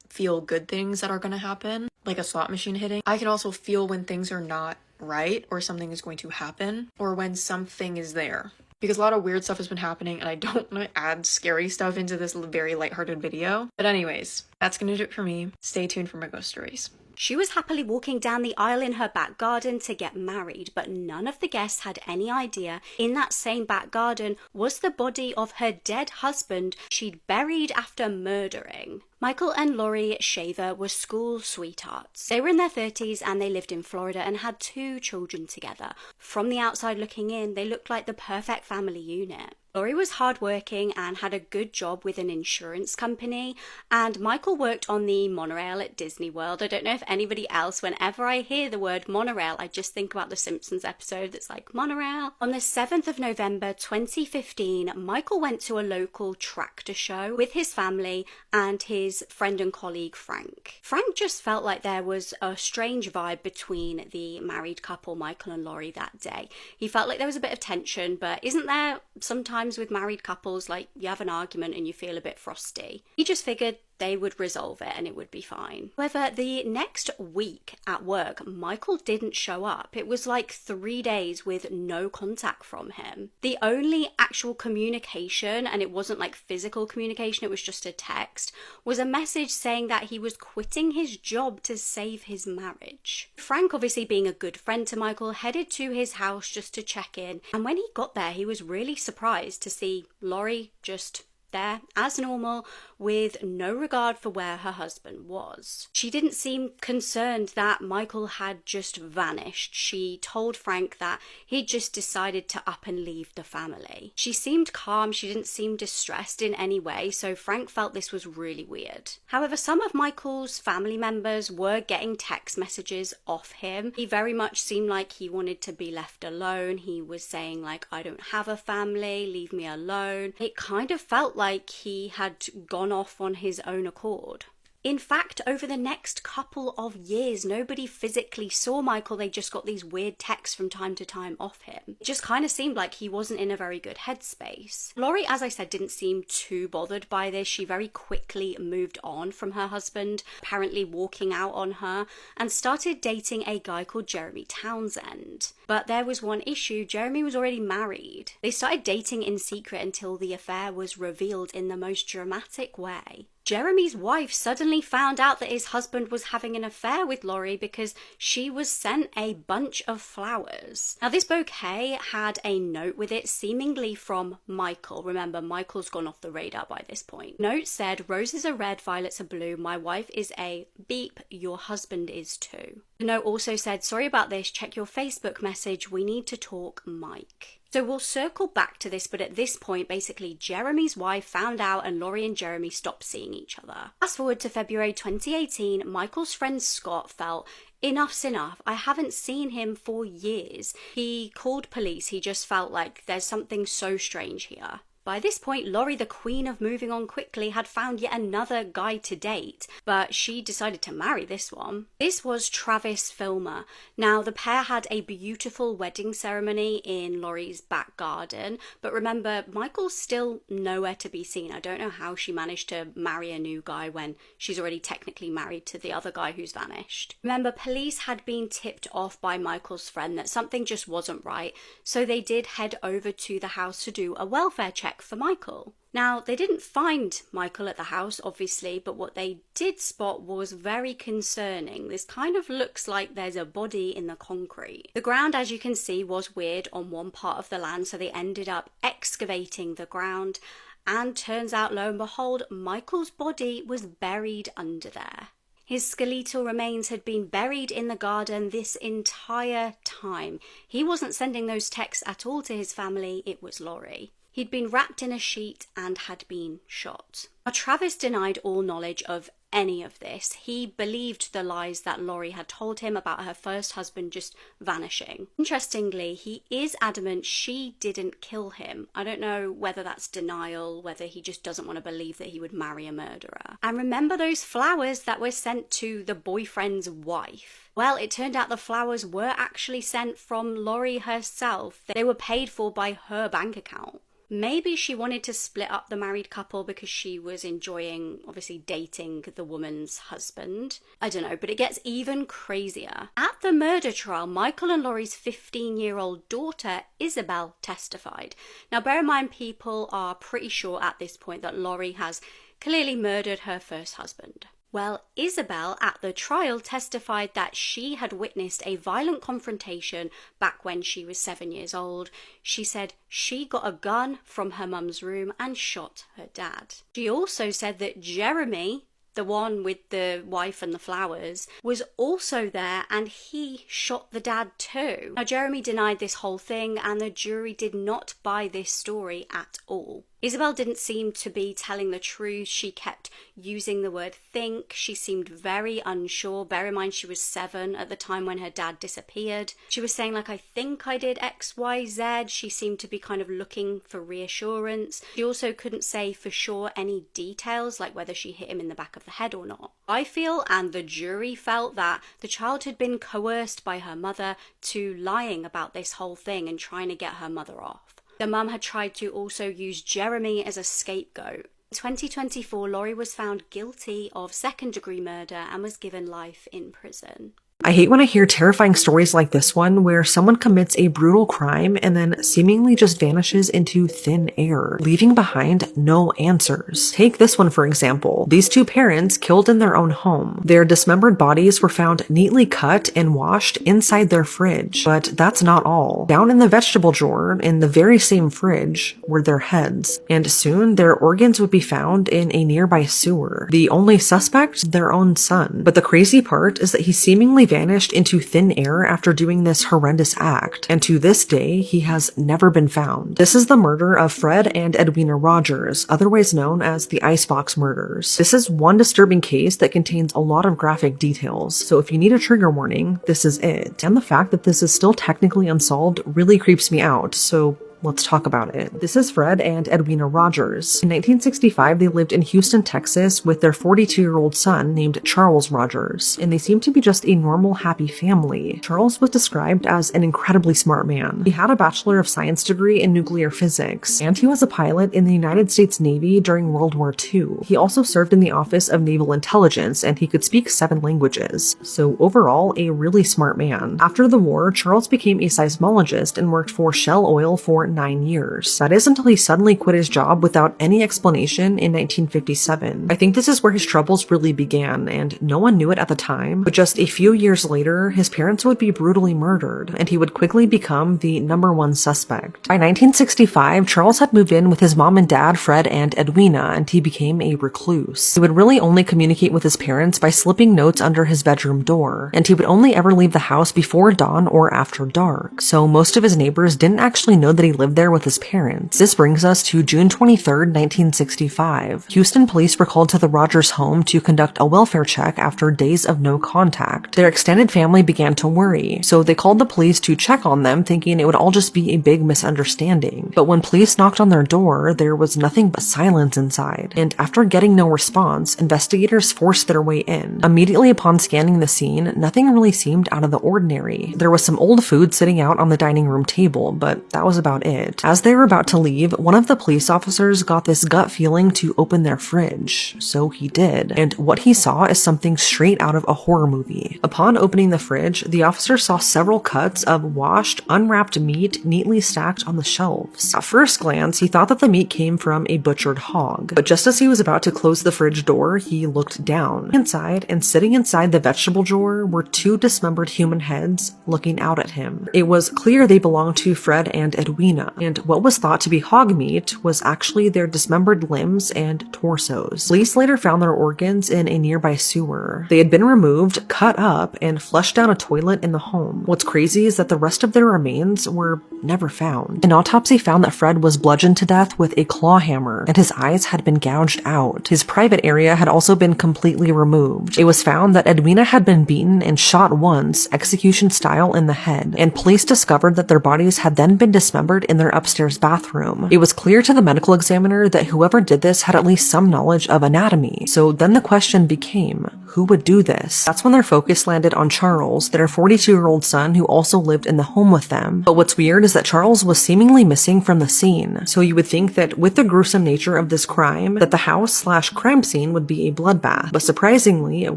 feel good things that are going to happen, like a slot machine hitting. I can also feel when things are not right or something is going to happen or when something is there. Because a lot of weird stuff has been happening and I don't want to add scary stuff into this very lighthearted video. But anyways, that's going to do it for me. Stay tuned for my ghost stories. She was happily walking down the aisle in her back garden to get married, but none of the guests had any idea in that same back garden was the body of her dead husband she'd buried after murdering. Michael and Laurie Shaver were school sweethearts. They were in their 30s and they lived in Florida and had 2 children together. From the outside looking in, they looked like the perfect family unit. Lori was hardworking and had a good job with an insurance company, and Michael worked on the monorail at Disney World. I don't know if anybody else, whenever I hear the word monorail, I just think about the Simpsons episode that's like, monorail. On the 7th of November 2015, Michael went to a local tractor show with his family and his friend and colleague Frank. Frank just felt like there was a strange vibe between the married couple, Michael and Lori, that day. He felt like there was a bit of tension, but isn't there sometimes with married couples, like you have an argument and you feel a bit frosty? He just figured they would resolve it and it would be fine. However, the next week at work, Michael didn't show up. It was like 3 days with no contact from him. The only actual communication, and it wasn't like physical communication, it was just a text, was a message saying that he was quitting his job to save his marriage. Frank, obviously being a good friend to Michael, headed to his house just to check in, and when he got there, he was really surprised to see Lori just there as normal, with no regard for where her husband was. She didn't seem concerned that Michael had just vanished. She told Frank that he'd just decided to up and leave the family. She seemed calm, she didn't seem distressed in any way, so Frank felt this was really weird. However, some of Michael's family members were getting text messages off him. He very much seemed like he wanted to be left alone. He was saying like, I don't have a family, leave me alone. It kind of felt like he had gone off on his own accord. In fact, over the next couple of years, nobody physically saw Michael. They just got these weird texts from time to time off him. It just kind of seemed like he wasn't in a very good headspace. Lori, as I said, didn't seem too bothered by this. She very quickly moved on from her husband, apparently walking out on her, and started dating a guy called Jeremy Townsend. But there was one issue. Jeremy was already married. They started dating in secret until the affair was revealed in the most dramatic way. Jeremy's wife suddenly found out that his husband was having an affair with Lori because she was sent a bunch of flowers. Now, this bouquet had a note with it, seemingly from Michael. Remember, Michael's gone off the radar by this point. Note said, "Roses are red, violets are blue. My wife is a beep. Your husband is too." The note also said, "Sorry about this. Check your Facebook message. We need to talk, Mike." So we'll circle back to this, but at this point, basically, Jeremy's wife found out and Lori and Jeremy stopped seeing each other. Fast forward to February 2018, Michael's friend Scott felt, enough's enough. I haven't seen him for years. He called police. He just felt like there's something so strange here. By this point, Lori, the queen of moving on quickly, had found yet another guy to date, but she decided to marry this one. This was Travis Filmer. Now, the pair had a beautiful wedding ceremony in Lori's back garden, but remember, Michael's still nowhere to be seen. I don't know how she managed to marry a new guy when she's already technically married to the other guy who's vanished. Remember, police had been tipped off by Michael's friend that something just wasn't right, so they did head over to the house to do a welfare check for Michael. Now, they didn't find Michael at the house, obviously, but what they did spot was very concerning. This kind of looks like there's a body in the concrete. The ground, as you can see, was weird on one part of the land, so they ended up excavating the ground, and turns out, lo and behold, Michael's body was buried under there. His skeletal remains had been buried in the garden this entire time. He wasn't sending those texts at all to his family, it was Lori. He'd been wrapped in a sheet and had been shot. Now, Travis denied all knowledge of any of this. He believed the lies that Lori had told him about her first husband just vanishing. Interestingly, he is adamant she didn't kill him. I don't know whether that's denial, whether he just doesn't want to believe that he would marry a murderer. And remember those flowers that were sent to the boyfriend's wife? Well, it turned out the flowers were actually sent from Lori herself. They were paid for by her bank account. Maybe she wanted to split up the married couple because she was enjoying, obviously, dating the woman's husband. I don't know, but it gets even crazier. At the murder trial, Michael and Lori's 15-year-old daughter, Isabel, testified. Now, bear in mind, people are pretty sure at this point that Lori has clearly murdered her first husband. Well, Isabel at the trial testified that she had witnessed a violent confrontation back when she was 7 years old. She said she got a gun from her mum's room and shot her dad. She also said that Jeremy the one with the wife and the flowers, was also there, and he shot the dad too. Now, Jeremy denied this whole thing, and the jury did not buy this story at all. Isabel didn't seem to be telling the truth. She kept using the word think. She seemed very unsure. Bear in mind, she was 7 at the time when her dad disappeared. She was saying, like, I think I did X, Y, Z. She seemed to be kind of looking for reassurance. She also couldn't say for sure any details, like whether she hit him in the back of the head or not. I feel, and the jury felt, that the child had been coerced by her mother to lying about this whole thing and trying to get her mother off. The mum had tried to also use Jeremy as a scapegoat. In 2024, Laurie was found guilty of second-degree murder and was given life in prison. I hate when I hear terrifying stories like this one where someone commits a brutal crime and then seemingly just vanishes into thin air, leaving behind no answers. Take this one for example. These 2 parents killed in their own home. Their dismembered bodies were found neatly cut and washed inside their fridge. But that's not all. Down in the vegetable drawer in the very same fridge were their heads, and soon their organs would be found in a nearby sewer. The only suspect? Their own son. But the crazy part is that he seemingly vanished into thin air after doing this horrendous act, and to this day, he has never been found. This is the murder of Fred and Edwina Rogers, otherwise known as the Icebox murders. This is one disturbing case that contains a lot of graphic details, so if you need a trigger warning, this is it. And the fact that this is still technically unsolved really creeps me out, so let's talk about it. This is Fred and Edwina Rogers. In 1965, they lived in Houston, Texas with their 42-year-old son named Charles Rogers, and they seemed to be just a normal, happy family. Charles was described as an incredibly smart man. He had a Bachelor of Science degree in nuclear physics, and he was a pilot in the United States Navy during World War II. He also served in the Office of Naval Intelligence, and he could speak 7 languages. So overall, a really smart man. After the war, Charles became a seismologist and worked for Shell Oil for 9 years. That is until he suddenly quit his job without any explanation in 1957. I think this is where his troubles really began, and no one knew it at the time, but just a few years later, his parents would be brutally murdered, and he would quickly become the #1 suspect. By 1965, Charles had moved in with his mom and dad, Fred and Edwina, and he became a recluse. He would really only communicate with his parents by slipping notes under his bedroom door, and he would only ever leave the house before dawn or after dark, so most of his neighbors didn't actually know that he lived there with his parents. This brings us to June 23rd, 1965. Houston police were called to the Rogers home to conduct a welfare check after days of no contact. Their extended family began to worry, so they called the police to check on them, thinking it would all just be a big misunderstanding. But when police knocked on their door, there was nothing but silence inside, and after getting no response, investigators forced their way in. Immediately upon scanning the scene, nothing really seemed out of the ordinary. There was some old food sitting out on the dining room table, but that was about it. As they were about to leave, one of the police officers got this gut feeling to open their fridge. So he did, and what he saw is something straight out of a horror movie. Upon opening the fridge, the officer saw several cuts of washed, unwrapped meat neatly stacked on the shelves. At first glance, he thought that the meat came from a butchered hog, but just as he was about to close the fridge door, he looked down. Inside, and sitting inside the vegetable drawer, were 2 dismembered human heads looking out at him. It was clear they belonged to Fred and Edwina, and what was thought to be hog meat was actually their dismembered limbs and torsos. Police later found their organs in a nearby sewer. They had been removed, cut up, and flushed down a toilet in the home. What's crazy is that the rest of their remains were never found. An autopsy found that Fred was bludgeoned to death with a claw hammer, and his eyes had been gouged out. His private area had also been completely removed. It was found that Edwina had been beaten and shot once, execution style, in the head, and police discovered that their bodies had then been dismembered in their upstairs bathroom. It was clear to the medical examiner that whoever did this had at least some knowledge of anatomy. So then the question became, who would do this? That's when their focus landed on Charles, their 42-year-old son who also lived in the home with them. But what's weird is that Charles was seemingly missing from the scene. So you would think that with the gruesome nature of this crime, that the house/crime scene would be a bloodbath. But surprisingly, it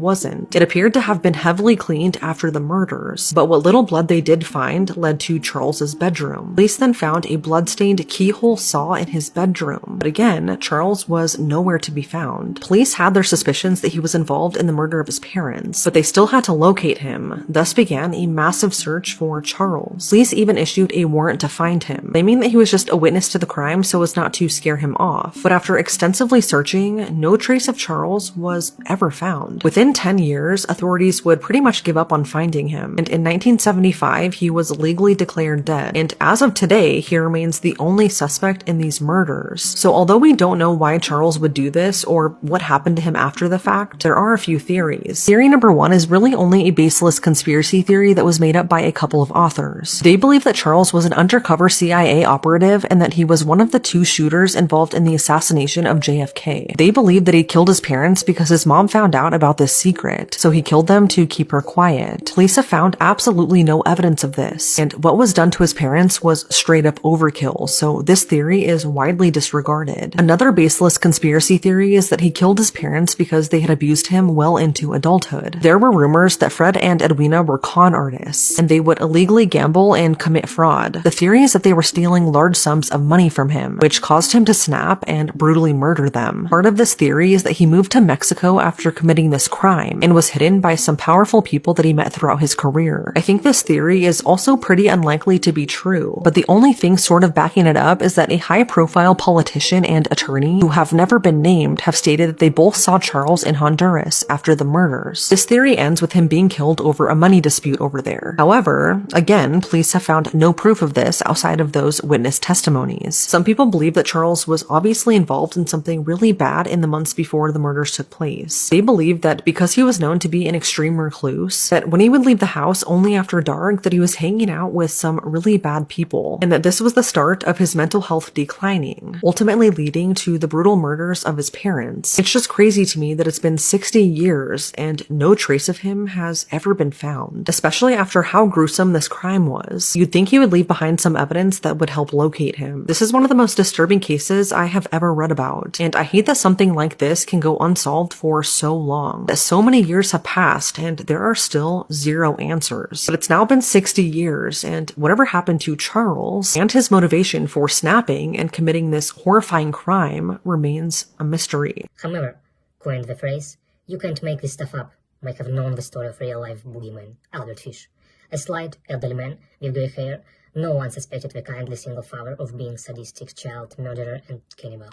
wasn't. It appeared to have been heavily cleaned after the murders. But what little blood they did find led to Charles's bedroom. Police then found found a bloodstained keyhole saw in his bedroom. But again, Charles was nowhere to be found. Police had their suspicions that he was involved in the murder of his parents, but they still had to locate him. Thus began a massive search for Charles. Police even issued a warrant to find him, claiming that he was just a witness to the crime so as not to scare him off. But after extensively searching, no trace of Charles was ever found. Within 10 years, authorities would pretty much give up on finding him, and in 1975, he was legally declared dead. And as of today, he remains the only suspect in these murders. So although we don't know why Charles would do this or what happened to him after the fact, there are a few theories. Theory number one is really only a baseless conspiracy theory that was made up by a couple of authors. They believe that Charles was an undercover CIA operative and that he was one of the two shooters involved in the assassination of JFK. They believe that he killed his parents because his mom found out about this secret, so he killed them to keep her quiet. Police have found absolutely no evidence of this, and what was done to his parents was straight up overkill, so this theory is widely disregarded. Another baseless conspiracy theory is that he killed his parents because they had abused him well into adulthood. There were rumors that Fred and Edwina were con artists, and they would illegally gamble and commit fraud. The theory is that they were stealing large sums of money from him, which caused him to snap and brutally murder them. Part of this theory is that he moved to Mexico after committing this crime, and was hidden by some powerful people that he met throughout his career. I think this theory is also pretty unlikely to be true, but the only thing sort of backing it up is that a high-profile politician and attorney who have never been named have stated that they both saw Charles in Honduras after the murders. This theory ends with him being killed over a money dispute over there. However, again, police have found no proof of this outside of those witness testimonies. Some people believe that Charles was obviously involved in something really bad in the months before the murders took place. They believe that because he was known to be an extreme recluse, that when he would leave the house only after dark, that he was hanging out with some really bad people, and that this was the start of his mental health declining, ultimately leading to the brutal murders of his parents. It's just crazy to me that it's been 60 years and no trace of him has ever been found, especially after how gruesome this crime was. You'd think he would leave behind some evidence that would help locate him. This is one of the most disturbing cases I have ever read about, and I hate that something like this can go unsolved for so long, that so many years have passed and there are still zero answers. But it's now been 60 years, and whatever happened to Charles and his motivation for snapping and committing this horrifying crime remains a mystery. However, coined the phrase, "You can't make this stuff up," might have known the story of real-life boogeyman, Albert Fish. A slight, elderly man with grey hair, no one suspected the kindly single father of being sadistic child murderer and cannibal.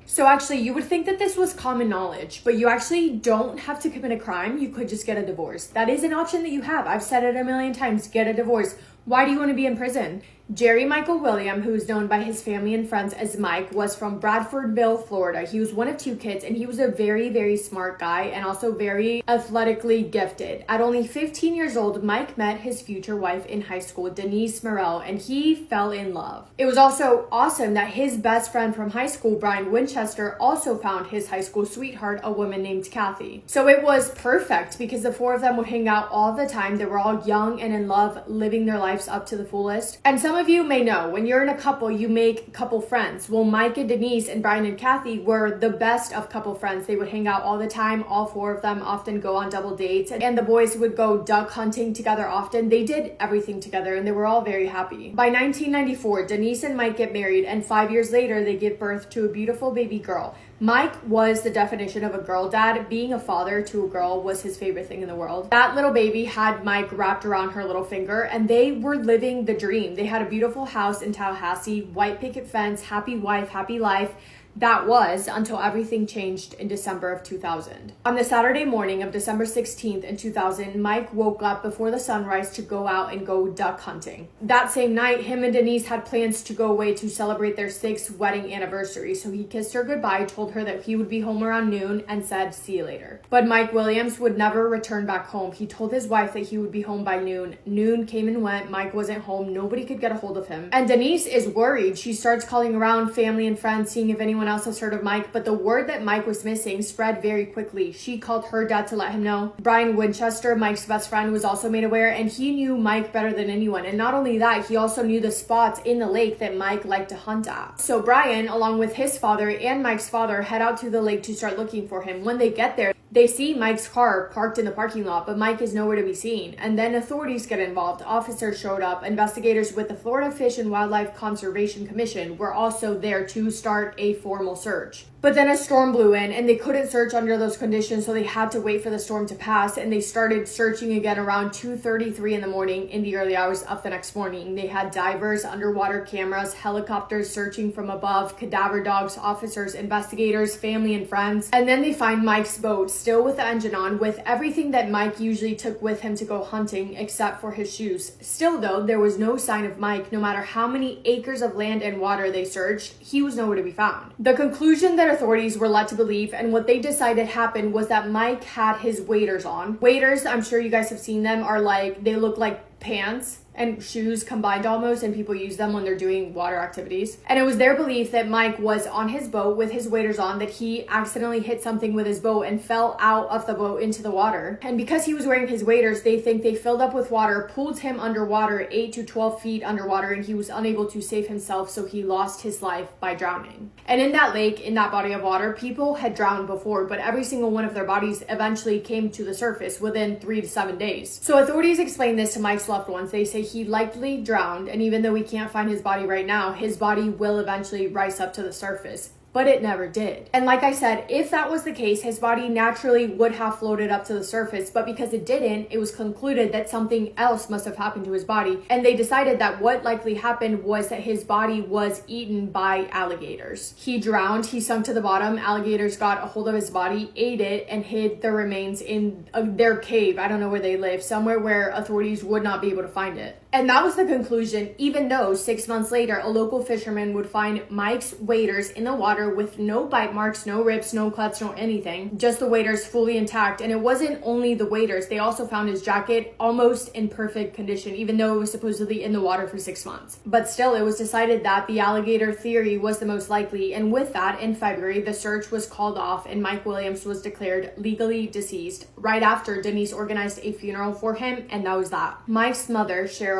So actually, you would think that this was common knowledge, but you actually don't have to commit a crime. You could just get a divorce. That is an option that you have. I've said it a million times, get a divorce. Why do you want to be in prison? Jerry Michael William, who is known by his family and friends as Mike, was from Bradfordville, Florida. He was one of two kids, and he was a very, very smart guy and also very athletically gifted. At only 15 years old, Mike met his future wife in high school, Denise Morell, and he fell in love. It was also awesome that his best friend from high school, Brian Winchester, also found his high school sweetheart, a woman named Kathy. So it was perfect because the four of them would hang out all the time. They were all young and in love, living their lives up to the fullest. And some of you may know, when you're in a couple, you make couple friends. Well, Mike and Denise and Brian and Kathy were the best of couple friends. They would hang out all the time. All four of them often go on double dates, and the boys would go duck hunting together often. They did everything together, and they were all very happy. By 1994, Denise and Mike get married, and 5 years later, they give birth to a beautiful baby girl. Mike was the definition of a girl dad. Being a father to a girl was his favorite thing in the world. That little baby had Mike wrapped around her little finger, and they were living the dream. They had a beautiful house in Tallahassee, white picket fence, happy wife, happy life. That was until everything changed in December of 2000. On the Saturday morning of December 16th in 2000, Mike woke up before the sunrise to go out and go duck hunting. That same night, him and Denise had plans to go away to celebrate their 6th wedding anniversary. So he kissed her goodbye, told her that he would be home around noon, and said, "See you later." But Mike Williams would never return back home. He told his wife that he would be home by noon. Noon came and went. Mike wasn't home. Nobody could get a hold of him. And Denise is worried. She starts calling around family and friends, seeing if anyone else has heard of Mike, but the word that Mike was missing spread very quickly. She called her dad to let him know. Brian Winchester, Mike's best friend, was also made aware, and he knew Mike better than anyone. And not only that, he also knew the spots in the lake that Mike liked to hunt at. So Brian, along with his father and Mike's father, head out to the lake to start looking for him. When they get there, They see Mike's car parked in the parking lot, but Mike is nowhere to be seen. And then authorities get involved. Officers showed up. Investigators with the Florida Fish and Wildlife Conservation Commission were also there to start a formal search. But then a storm blew in and they couldn't search under those conditions, so they had to wait for the storm to pass, and they started searching again around 2:33 in the morning in the early hours of the next morning. They had divers, underwater cameras, helicopters searching from above, cadaver dogs, officers, investigators, family and friends. And then they find Mike's boat still with the engine on, with everything that Mike usually took with him to go hunting except for his shoes. Still though, there was no sign of Mike. No matter how many acres of land and water they searched, he was nowhere to be found. The conclusion that authorities were led to believe and what they decided happened was that Mike had his waders on. Waders, I'm sure you guys have seen them, are like, they look like pants and shoes combined almost, and people use them when they're doing water activities. And it was their belief that Mike was on his boat with his waders on, that he accidentally hit something with his boat and fell out of the boat into the water. And because he was wearing his waders, they think they filled up with water, pulled him underwater 8 to 12 feet underwater, and he was unable to save himself, so he lost his life by drowning. And in that lake, in that body of water, people had drowned before, but every single one of their bodies eventually came to the surface within 3 to 7 days. So authorities explained this to Mike's loved ones. They say he likely drowned, and even though we can't find his body right now, his body will eventually rise up to the surface. But it never did. And like I said, if that was the case, his body naturally would have floated up to the surface, but because it didn't, it was concluded that something else must have happened to his body, and they decided that what likely happened was that his body was eaten by alligators. He drowned, he sunk to the bottom, alligators got a hold of his body, ate it, and hid the remains in their cave. I don't know where they live, somewhere where authorities would not be able to find it. And that was the conclusion, even though 6 months later, a local fisherman would find Mike's waders in the water with no bite marks, no rips, no cuts, no anything, just the waders fully intact. And it wasn't only the waders, they also found his jacket almost in perfect condition, even though it was supposedly in the water for 6 months. But still, it was decided that the alligator theory was the most likely, and with that, in February, the search was called off and Mike Williams was declared legally deceased. Right after, Denise organized a funeral for him, and that was that. Mike's mother, Cheryl,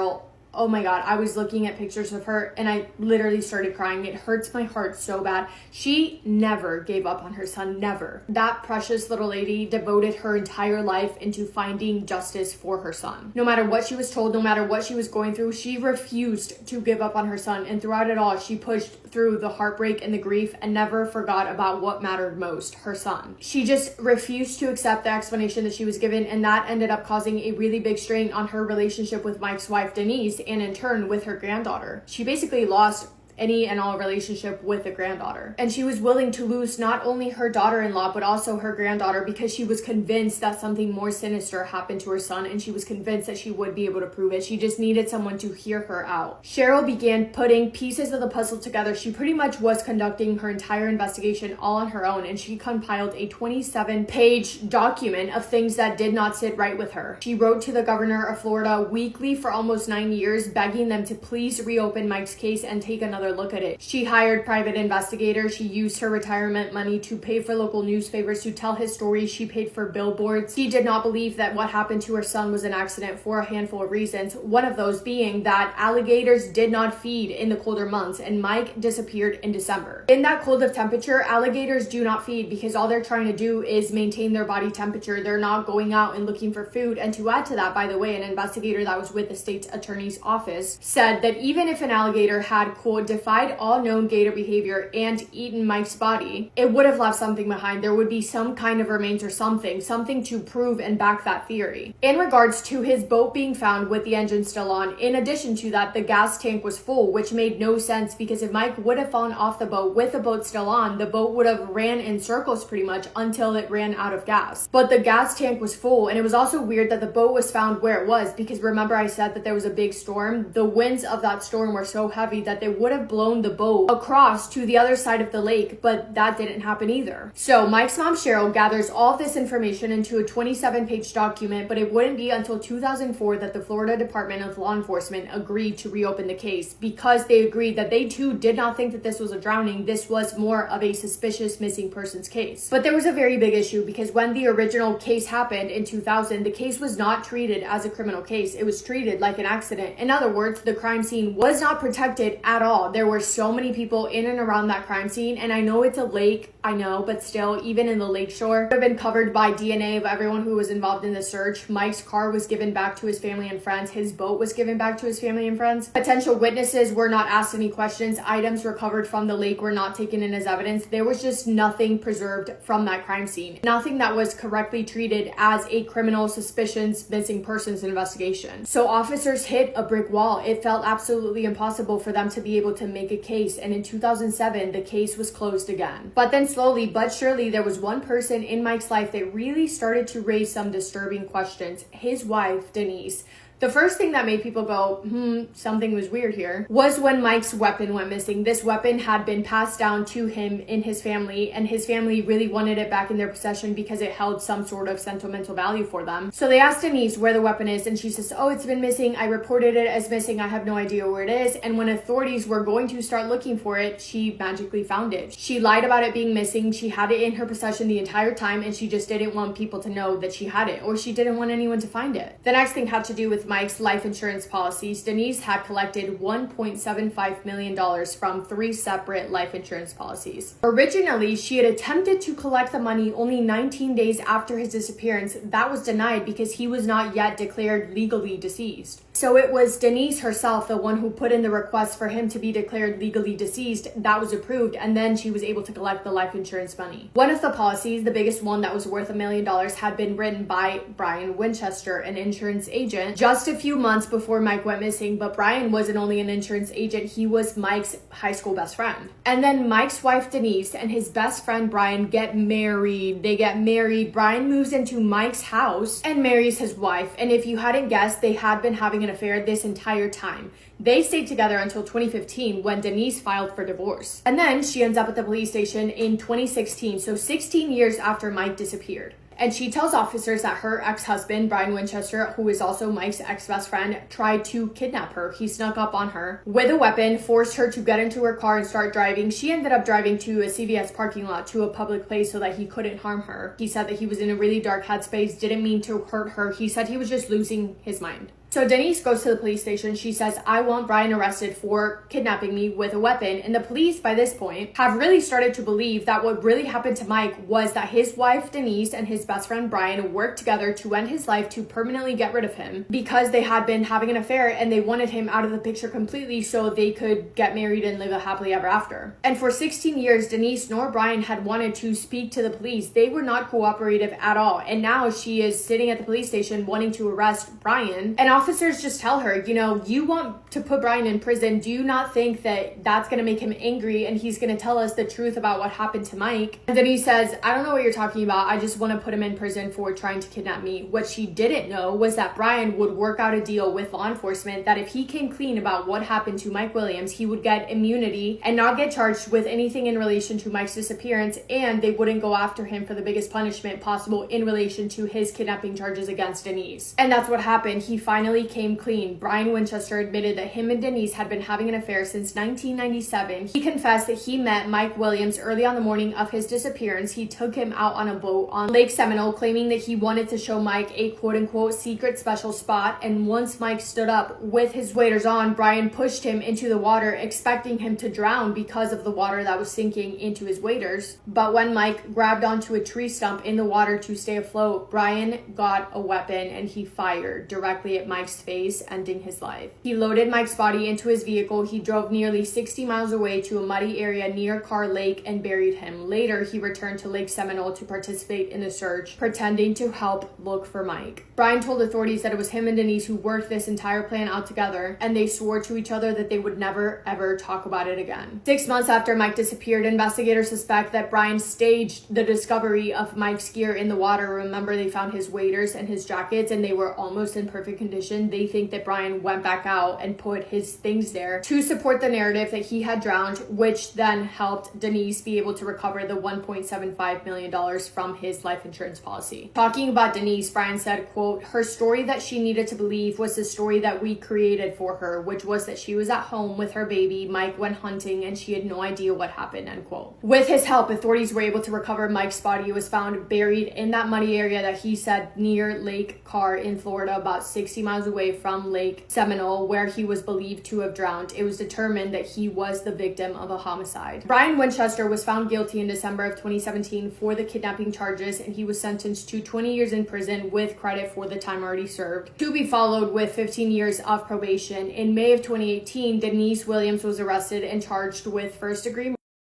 oh my God, I was looking at pictures of her and I literally started crying. It hurts my heart so bad. She never gave up on her son, never. That precious little lady devoted her entire life into finding justice for her son. No matter what she was told, no matter what she was going through, she refused to give up on her son. And throughout it all, she pushed through the heartbreak and the grief and never forgot about what mattered most, her son. She just refused to accept the explanation that she was given, and that ended up causing a really big strain on her relationship with Mike's wife, Denise, and in turn with her granddaughter. She basically lost any and all relationship with the granddaughter. And she was willing to lose not only her daughter-in-law, but also her granddaughter, because she was convinced that something more sinister happened to her son, and she was convinced that she would be able to prove it. She just needed someone to hear her out. Cheryl began putting pieces of the puzzle together. She pretty much was conducting her entire investigation all on her own, and she compiled a 27-page document of things that did not sit right with her. She wrote to the governor of Florida weekly for almost 9 years, begging them to please reopen Mike's case and take another look at it. She hired private investigators. She used her retirement money to pay for local newspapers to tell his story. She paid for billboards. She did not believe that what happened to her son was an accident for a handful of reasons. One of those being that alligators did not feed in the colder months, and Mike disappeared in December. In that cold of temperature, alligators do not feed because all they're trying to do is maintain their body temperature. They're not going out and looking for food. And to add to that, by the way, an investigator that was with the state's attorney's office said that even if an alligator had, quote, defied all known gator behavior and eaten Mike's body, it would have left something behind. There would be some kind of remains or something to prove and back that theory. In regards to his boat being found with the engine still on, in addition to that, the gas tank was full, which made no sense because if Mike would have fallen off the boat with the boat still on, the boat would have ran in circles pretty much until it ran out of gas. But the gas tank was full, and it was also weird that the boat was found where it was, because remember I said that there was a big storm? The winds of that storm were so heavy that they would have blown the boat across to the other side of the lake, but that didn't happen either. So Mike's mom, Cheryl, gathers all of this information into a 27-page document, but it wouldn't be until 2004 that the Florida Department of Law Enforcement agreed to reopen the case, because they agreed that they too did not think that this was a drowning. This was more of a suspicious missing persons case. But there was a very big issue, because when the original case happened in 2000, the case was not treated as a criminal case. It was treated like an accident. In other words, the crime scene was not protected at all. all. There were so many people in and around that crime scene, and I know it's a lake, I know, but still, even in the lakeshore, it would have been covered by DNA of everyone who was involved in the search. Mike's car was given back to his family and friends. His boat was given back to his family and friends. Potential witnesses were not asked any questions. Items recovered from the lake were not taken in as evidence. There was just nothing preserved from that crime scene. Nothing that was correctly treated as a criminal suspicions missing persons investigation. So officers hit a brick wall. It felt absolutely impossible for them to be able to make a case, and in 2007 the case was closed again. But then slowly but surely there was one person in Mike's life that really started to raise some disturbing questions. His wife, Denise. The first thing that made people go, something was weird here, was when Mike's weapon went missing. This weapon had been passed down to him in his family, and his family really wanted it back in their possession because it held some sort of sentimental value for them. So they asked Denise where the weapon is, and she says, oh, it's been missing. I reported it as missing. I have no idea where it is. And when authorities were going to start looking for it, she magically found it. She lied about it being missing. She had it in her possession the entire time, and she just didn't want people to know that she had it, or she didn't want anyone to find it. The next thing had to do with Mike's life insurance policies. Denise had collected $1.75 million from 3 separate life insurance policies. Originally, she had attempted to collect the money only 19 days after his disappearance. That was denied because he was not yet declared legally deceased. So it was Denise herself, the one who put in the request for him to be declared legally deceased. That was approved, and then she was able to collect the life insurance money. One of the policies, the biggest one that was worth $1 million, had been written by Brian Winchester, an insurance agent, just a few months before Mike went missing. But Brian wasn't only an insurance agent, he was Mike's high school best friend. And then Mike's wife Denise and his best friend Brian get married. They get married. Brian moves into Mike's house and marries his wife. And if you hadn't guessed, they had been having an affair this entire time. They stayed together until 2015 when Denise filed for divorce. And then she ends up at the police station in 2016, so 16 years after Mike disappeared. And she tells officers that her ex-husband, Brian Winchester, who is also Mike's ex-best friend, tried to kidnap her. He snuck up on her with a weapon, forced her to get into her car and start driving. She ended up driving to a CVS parking lot, to a public place, so that he couldn't harm her. He said that he was in a really dark headspace, didn't mean to hurt her. He said he was just losing his mind. So Denise goes to the police station. She says, I want Brian arrested for kidnapping me with a weapon. And the police, by this point, have really started to believe that what really happened to Mike was that his wife, Denise, and his best friend, Brian, worked together to end his life, to permanently get rid of him, because they had been having an affair and they wanted him out of the picture completely so they could get married and live a happily ever after. And for 16 years, Denise nor Brian had wanted to speak to the police. They were not cooperative at all. And now she is sitting at the police station wanting to arrest Brian. And officers just tell her, you want to put Brian in prison. Do you not think that that's going to make him angry and he's going to tell us the truth about what happened to Mike? And then he says, I don't know what you're talking about. I just want to put him in prison for trying to kidnap me. What she didn't know was that Brian would work out a deal with law enforcement that if he came clean about what happened to Mike Williams, he would get immunity and not get charged with anything in relation to Mike's disappearance, and they wouldn't go after him for the biggest punishment possible in relation to his kidnapping charges against Denise. And that's what happened. He finally came clean. Brian Winchester admitted that him and Denise had been having an affair since 1997. He confessed that he met Mike Williams early on the morning of his disappearance. He took him out on a boat on Lake Seminole, claiming that he wanted to show Mike a quote-unquote secret special spot. And once Mike stood up with his waders on, Brian pushed him into the water, expecting him to drown because of the water that was sinking into his waders. But when Mike grabbed onto a tree stump in the water to stay afloat, Brian got a weapon and he fired directly at Mike's face, ending his life. He loaded Mike's body into his vehicle. He drove nearly 60 miles away to a muddy area near Carr Lake and buried him. Later, he returned to Lake Seminole to participate in the search, pretending to help look for Mike. Brian told authorities that it was him and Denise who worked this entire plan out together, and they swore to each other that they would never ever talk about it again. 6 months after Mike disappeared, investigators suspect that Brian staged the discovery of Mike's gear in the water. Remember, they found his waders and his jackets and they were almost in perfect condition. They think that Brian went back out and put his things there to support the narrative that he had drowned, which then helped Denise be able to recover the $1.75 million from his life insurance policy. Talking about Denise, Brian said, quote, her story that she needed to believe was the story that we created for her, which was that she was at home with her baby, Mike went hunting, and she had no idea what happened, end quote. With his help, authorities were able to recover Mike's body. It was found buried in that muddy area that he said near Lake Carr in Florida, about 60 miles miles away from Lake Seminole, where he was believed to have drowned. It was determined that he was the victim of a homicide. Brian Winchester was found guilty in December of 2017 for the kidnapping charges, and he was sentenced to 20 years in prison with credit for the time already served, to be followed with 15 years of probation. In May of 2018, Denise Williams was arrested and charged with first-degree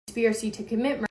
conspiracy to commit murder,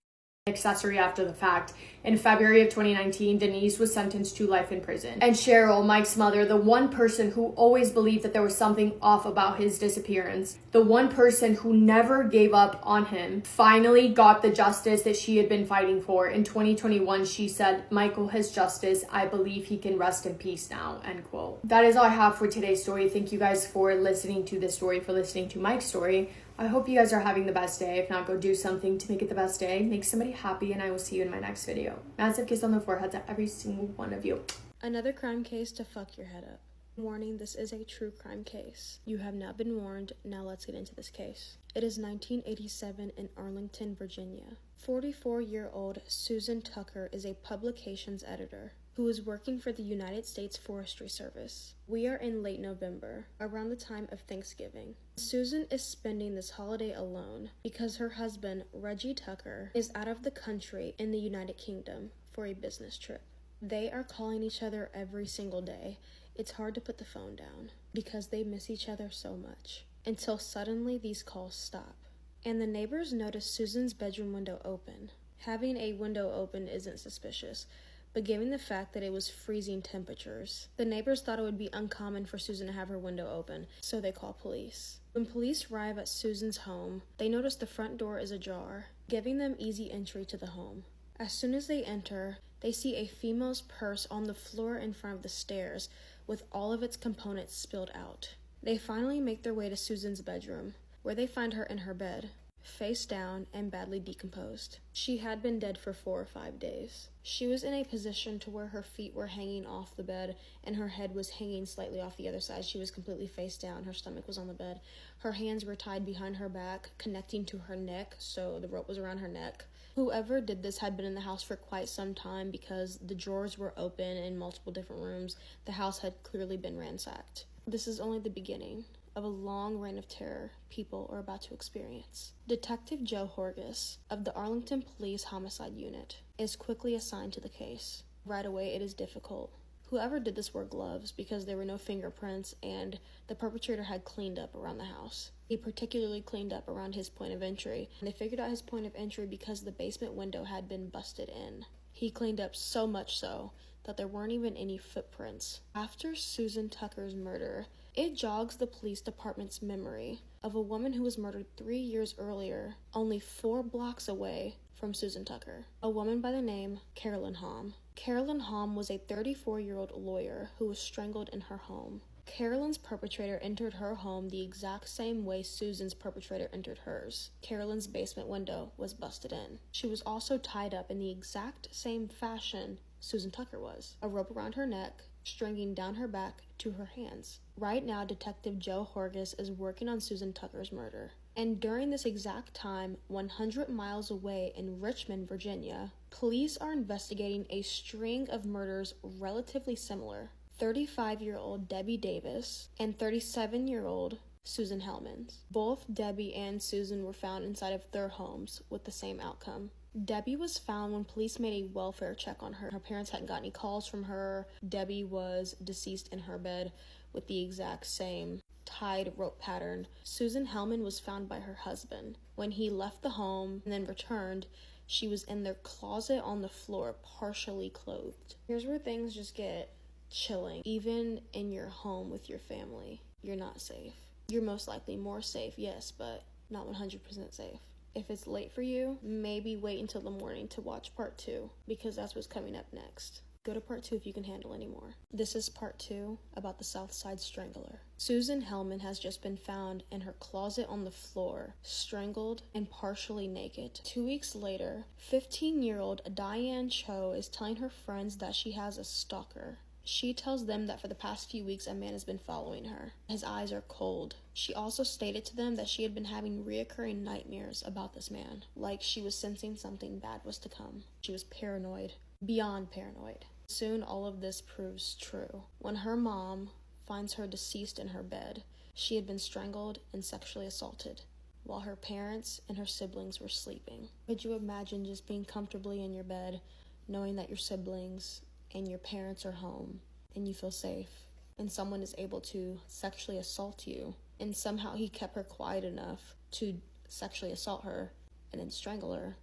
accessory after the fact. In February of 2019, Denise was sentenced to life in prison. And Cheryl, Mike's mother, the one person who always believed that there was something off about his disappearance, the one person who never gave up on him, finally got the justice that she had been fighting for. In 2021, she said, "Michael has justice. I believe he can rest in peace now," end quote. That is all I have for today's story. Thank you guys for listening to this story, for listening to Mike's story. I hope you guys are having the best day. If not, go do something to make it the best day. Make somebody happy, and I will see you in my next video. Massive kiss on the forehead to every single one of you. Another crime case to fuck your head up. Warning, this is a true crime case. You have now been warned. Now let's get into this case. It is 1987 in Arlington, Virginia. 44-year-old Susan Tucker is a publications editor who is working for the United States Forestry Service. We are in late November, around the time of Thanksgiving. Susan is spending this holiday alone because her husband, Reggie Tucker, is out of the country in the United Kingdom for a business trip. They are calling each other every single day. It's hard to put the phone down because they miss each other so much, until suddenly these calls stop. And the neighbors notice Susan's bedroom window open. Having a window open isn't suspicious, but given the fact that it was freezing temperatures, the neighbors thought it would be uncommon for Susan to have her window open, so they call police. When police arrive at Susan's home, they notice the front door is ajar, giving them easy entry to the home. As soon as they enter, they see a female's purse on the floor in front of the stairs, with all of its components spilled out. They finally make their way to Susan's bedroom, where they find her in her bed, face down and badly decomposed. She had been dead for 4 or 5 days. She was in a position to where her feet were hanging off the bed and her head was hanging slightly off the other side. She was completely face down. Her stomach was on the bed. Her hands were tied behind her back, connecting to her neck, so the rope was around her neck. Whoever did this had been in the house for quite some time because the drawers were open in multiple different rooms. The house had clearly been ransacked. This is only the beginning of a long reign of terror people are about to experience. Detective Joe Horgus of the Arlington Police Homicide Unit is quickly assigned to the case. Right away, it is difficult. Whoever did this wore gloves because there were no fingerprints and the perpetrator had cleaned up around the house. He particularly cleaned up around his point of entry, and they figured out his point of entry because the basement window had been busted in. He cleaned up so much so that there weren't even any footprints. After Susan Tucker's murder, it jogs the police department's memory of a woman who was murdered 3 years earlier, only 4 blocks away from Susan Tucker. A woman by the name Carolyn Hom. Carolyn Hom was a 34-year-old lawyer who was strangled in her home. Carolyn's perpetrator entered her home the exact same way Susan's perpetrator entered hers. Carolyn's basement window was busted in. She was also tied up in the exact same fashion Susan Tucker was. A rope around her neck, stringing down her back to her hands. Right now, Detective Joe Horgus is working on Susan Tucker's murder. And during this exact time, 100 miles away in Richmond, Virginia, police are investigating a string of murders relatively similar. 35-year-old Debbie Davis and 37-year-old Susan Hellmans. Both Debbie and Susan were found inside of their homes with the same outcome. Debbie was found when police made a welfare check on her. Her parents hadn't got any calls from her. Debbie was deceased in her bed with the exact same tied rope pattern. Susan Hellman was found by her husband. When he left the home and then returned, she was in their closet on the floor, partially clothed. Here's where things just get chilling. Even in your home with your family, you're not safe. You're most likely more safe, yes, but not 100% safe. If it's late for you, maybe wait until the morning to watch part 2, because that's what's coming up next. Go to part 2 if you can handle any more. This is part 2 about the Southside Strangler. Susan Hellman has just been found in her closet on the floor, strangled and partially naked. 2 weeks later, 15-year-old Diane Cho is telling her friends that she has a stalker. She tells them that for the past few weeks, a man has been following her. His eyes are cold. She also stated to them that she had been having reoccurring nightmares about this man, like she was sensing something bad was to come. She was paranoid, beyond paranoid. Soon, all of this proves true. When her mom finds her deceased in her bed. She had been strangled and sexually assaulted while her parents and her siblings were sleeping. Could you imagine just being comfortably in your bed, knowing that your siblings and your parents are home and you feel safe, and someone is able to sexually assault you, and somehow he kept her quiet enough to sexually assault her and then strangle her,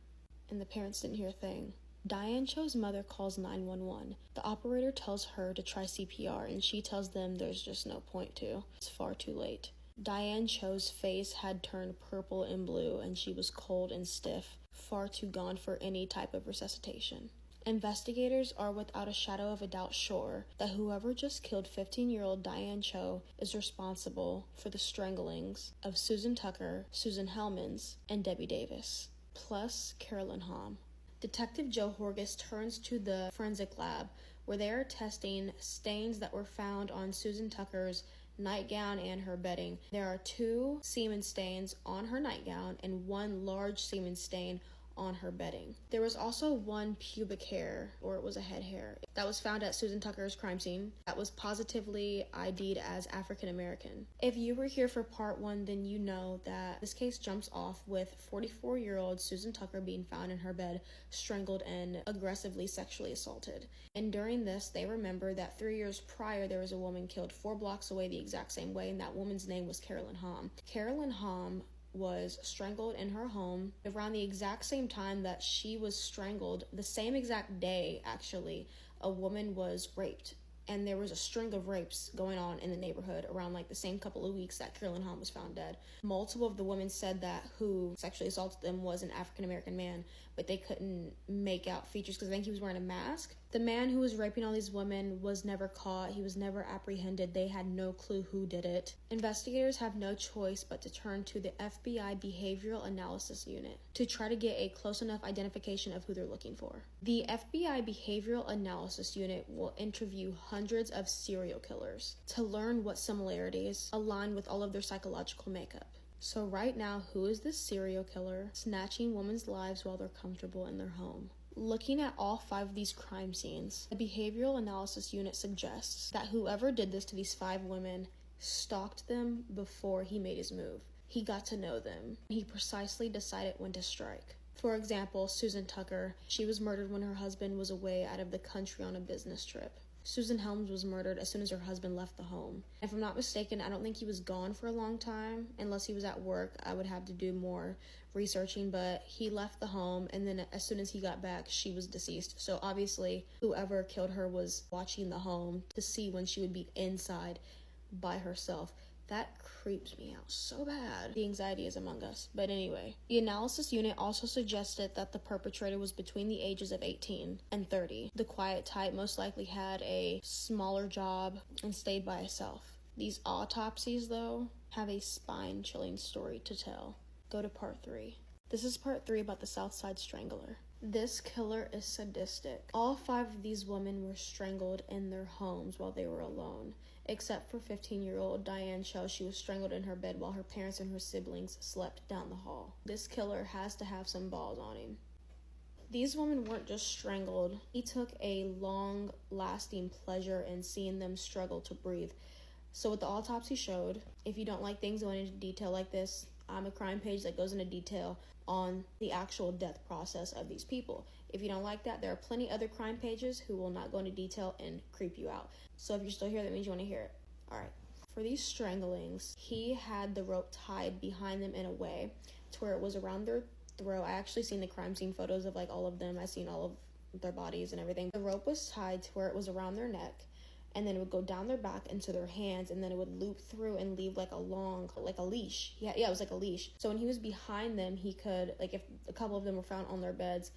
and the parents didn't hear a thing? Diane Cho's mother calls 911. The operator tells her to try CPR, and she tells them there's just no point to. It's far too late. Diane Cho's face had turned purple and blue, and she was cold and stiff, far too gone for any type of resuscitation. Investigators are without a shadow of a doubt sure that whoever just killed 15-year-old Diane Cho is responsible for the stranglings of Susan Tucker, Susan Hellmans, and Debbie Davis, plus Carolyn Hom. Detective Joe Horgus turns to the forensic lab, where they are testing stains that were found on Susan Tucker's nightgown and her bedding. There are 2 semen stains on her nightgown and 1 large semen stain on her bedding. There was also 1 pubic hair, or it was a head hair, that was found at Susan Tucker's crime scene that was positively ID'd as African American. If you were here for part 1, then you know that this case jumps off with 44-year-old Susan Tucker being found in her bed, strangled and aggressively sexually assaulted. And during this, they remember that 3 years prior, there was a woman killed 4 blocks away the exact same way, and that woman's name was Carolyn Hom. Carolyn Hom was strangled in her home around the exact same time that she was strangled. The same exact day, actually, a woman was raped, and there was a string of rapes going on in the neighborhood around like the same couple of weeks that Carolyn Hom was found dead. Multiple of the women said that who sexually assaulted them was an African American man, but they couldn't make out features because I think he was wearing a mask. The man who was raping all these women was never caught. He was never apprehended. They had no clue who did it. Investigators have no choice but to turn to the FBI Behavioral Analysis Unit to try to get a close enough identification of who they're looking for. The FBI Behavioral Analysis Unit will interview hundreds of serial killers to learn what similarities align with all of their psychological makeup. So right now, who is this serial killer snatching women's lives while they're comfortable in their home? Looking at all 5 of these crime scenes, the Behavioral Analysis Unit suggests that whoever did this to these 5 women stalked them before he made his move. He got to know them. He precisely decided when to strike. For example, Susan Tucker, she was murdered when her husband was away out of the country on a business trip. Susan Helms was murdered as soon as her husband left the home. If I'm not mistaken, I don't think he was gone for a long time, unless he was at work. I would have to do more researching, but he left the home, and then as soon as he got back, she was deceased. So obviously, whoever killed her was watching the home to see when she would be inside by herself. That creeps me out so bad. The anxiety is among us. But anyway, the analysis unit also suggested that the perpetrator was between the ages of 18 and 30. The quiet type most likely had a smaller job and stayed by herself. These autopsies, though, have a spine-chilling story to tell. Go to part 3. This is part 3 about the Southside Strangler. This killer is sadistic. All 5 of these women were strangled in their homes while they were alone, except for 15-year-old Diane Cho. She was strangled in her bed while her parents and her siblings slept down the hall. This killer has to have some balls on him. These women weren't just strangled. He took a long-lasting pleasure in seeing them struggle to breathe. So what the autopsy showed, if you don't like things going into detail like this, I'm a crime page that goes into detail on the actual death process of these people. If you don't like that, there are plenty other crime pages who will not go into detail and creep you out. So if you're still here, that means you want to hear it. Alright, for these stranglings, he had the rope tied behind them in a way to where it was around their throat. I actually seen the crime scene photos of like all of them. I seen all of their bodies and everything. The rope was tied to where it was around their neck, and then it would go down their back into their hands, and then it would loop through and leave like a leash. Yeah, it was like a leash. So when he was behind them, he could, like if a couple of them were found on their beds,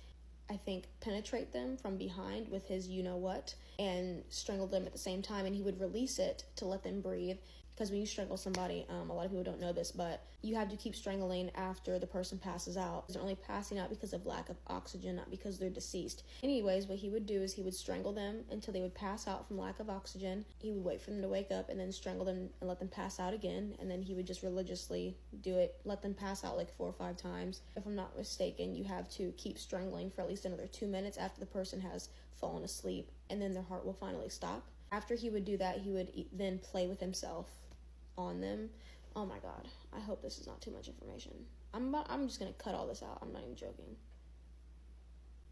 I think penetrate them from behind with his you-know-what and strangle them at the same time, and he would release it to let them breathe. Because when you strangle somebody, a lot of people don't know this, but you have to keep strangling after the person passes out. They're only passing out because of lack of oxygen, not because they're deceased. Anyways, what he would do is he would strangle them until they would pass out from lack of oxygen. He would wait for them to wake up and then strangle them and let them pass out again. And then he would just religiously do it, let them pass out like 4 or 5 times. If I'm not mistaken, you have to keep strangling for at least another 2 minutes after the person has fallen asleep, and then their heart will finally stop. After he would do that, he would then play with himself on them. Oh my god, I hope this is not too much information. I'm just gonna cut all this out. I'm not even joking.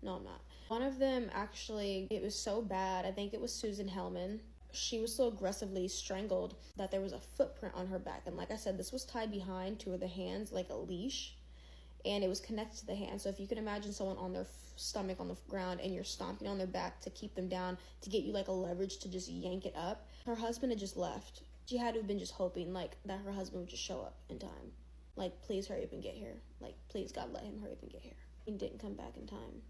No, I'm not. One of them, actually, it was so bad. I think it was Susan Hellman. She was so aggressively strangled that there was a footprint on her back. And like I said, this was tied behind two of the hands like a leash. And it was connected to the hand. So if you can imagine someone on their stomach on the ground and you're stomping on their back to keep them down, to get you like a leverage to just yank it up. Her husband had just left. She had to have been just hoping like that her husband would just show up in time. Like, please hurry up and get here. Like, please God, let him hurry up and get here. He didn't come back in time.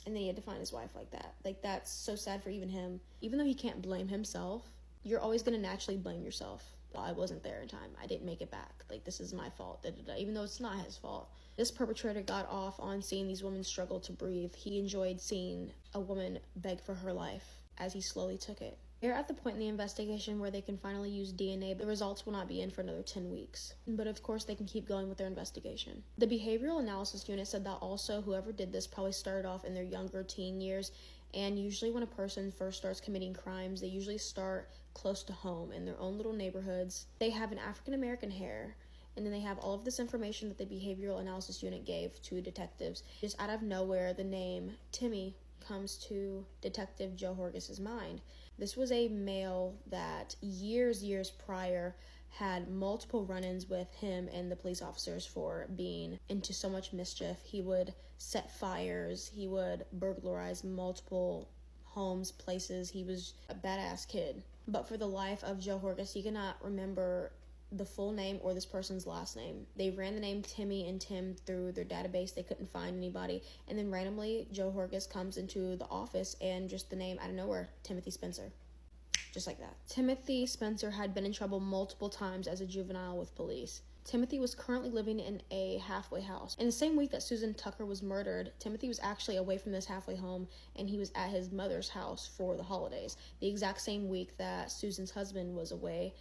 And then he had to find his wife like that. Like, that's so sad for even him. Even though he can't blame himself, you're always going to naturally blame yourself. Well, I wasn't there in time. I didn't make it back. Like, this is my fault. Even though it's not his fault. This perpetrator got off on seeing these women struggle to breathe. He enjoyed seeing a woman beg for her life as he slowly took it. They're at the point in the investigation where they can finally use DNA. The results will not be in for another 10 weeks. But of course, they can keep going with their investigation. The behavioral analysis unit said that also whoever did this probably started off in their younger teen years. And usually when a person first starts committing crimes, they usually start close to home in their own little neighborhoods. They have an African American hair. And then they have all of this information that the behavioral analysis unit gave to detectives. Just out of nowhere, the name Timmy comes to Detective Joe Horgis's mind. This was a male that years prior had multiple run-ins with him and the police officers for being into so much mischief. He would set fires, he would burglarize multiple homes, places. He was a badass kid. But for the life of Joe Horgis, he cannot remember the full name or this person's last name. They ran the name Timmy and Tim through their database. They couldn't find anybody. And then randomly, Joe Horgis comes into the office and just the name out of nowhere, Timothy Spencer. Just like that. Timothy Spencer had been in trouble multiple times as a juvenile with police. Timothy was currently living in a halfway house. In the same week that Susan Tucker was murdered, Timothy was actually away from this halfway home and he was at his mother's house for the holidays. The exact same week that Susan's husband was away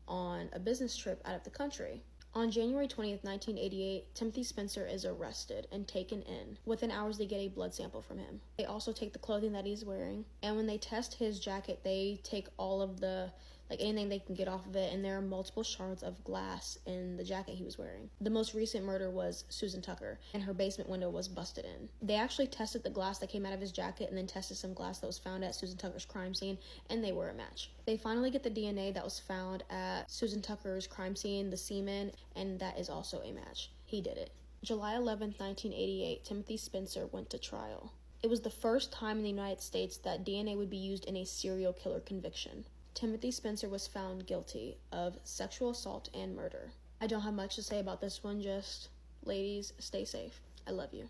on a business trip out of the country. On January 20th, 1988, Timothy Spencer is arrested and taken in. Within hours, they get a blood sample from him. They also take the clothing that he's wearing, and when they test his jacket, they take all of the, anything they can get off of it, and there are multiple shards of glass in the jacket he was wearing. The most recent murder was Susan Tucker, and her basement window was busted in. They actually tested the glass that came out of his jacket and then tested some glass that was found at Susan Tucker's crime scene, and they were a match. They finally get the DNA that was found at Susan Tucker's crime scene, the semen, and that is also a match. He did it. July 11th, 1988, Timothy Spencer went to trial. It was the first time in the United States that DNA would be used in a serial killer conviction. Timothy Spencer was found guilty of sexual assault and murder. I don't have much to say about this one, just ladies, stay safe. I love you.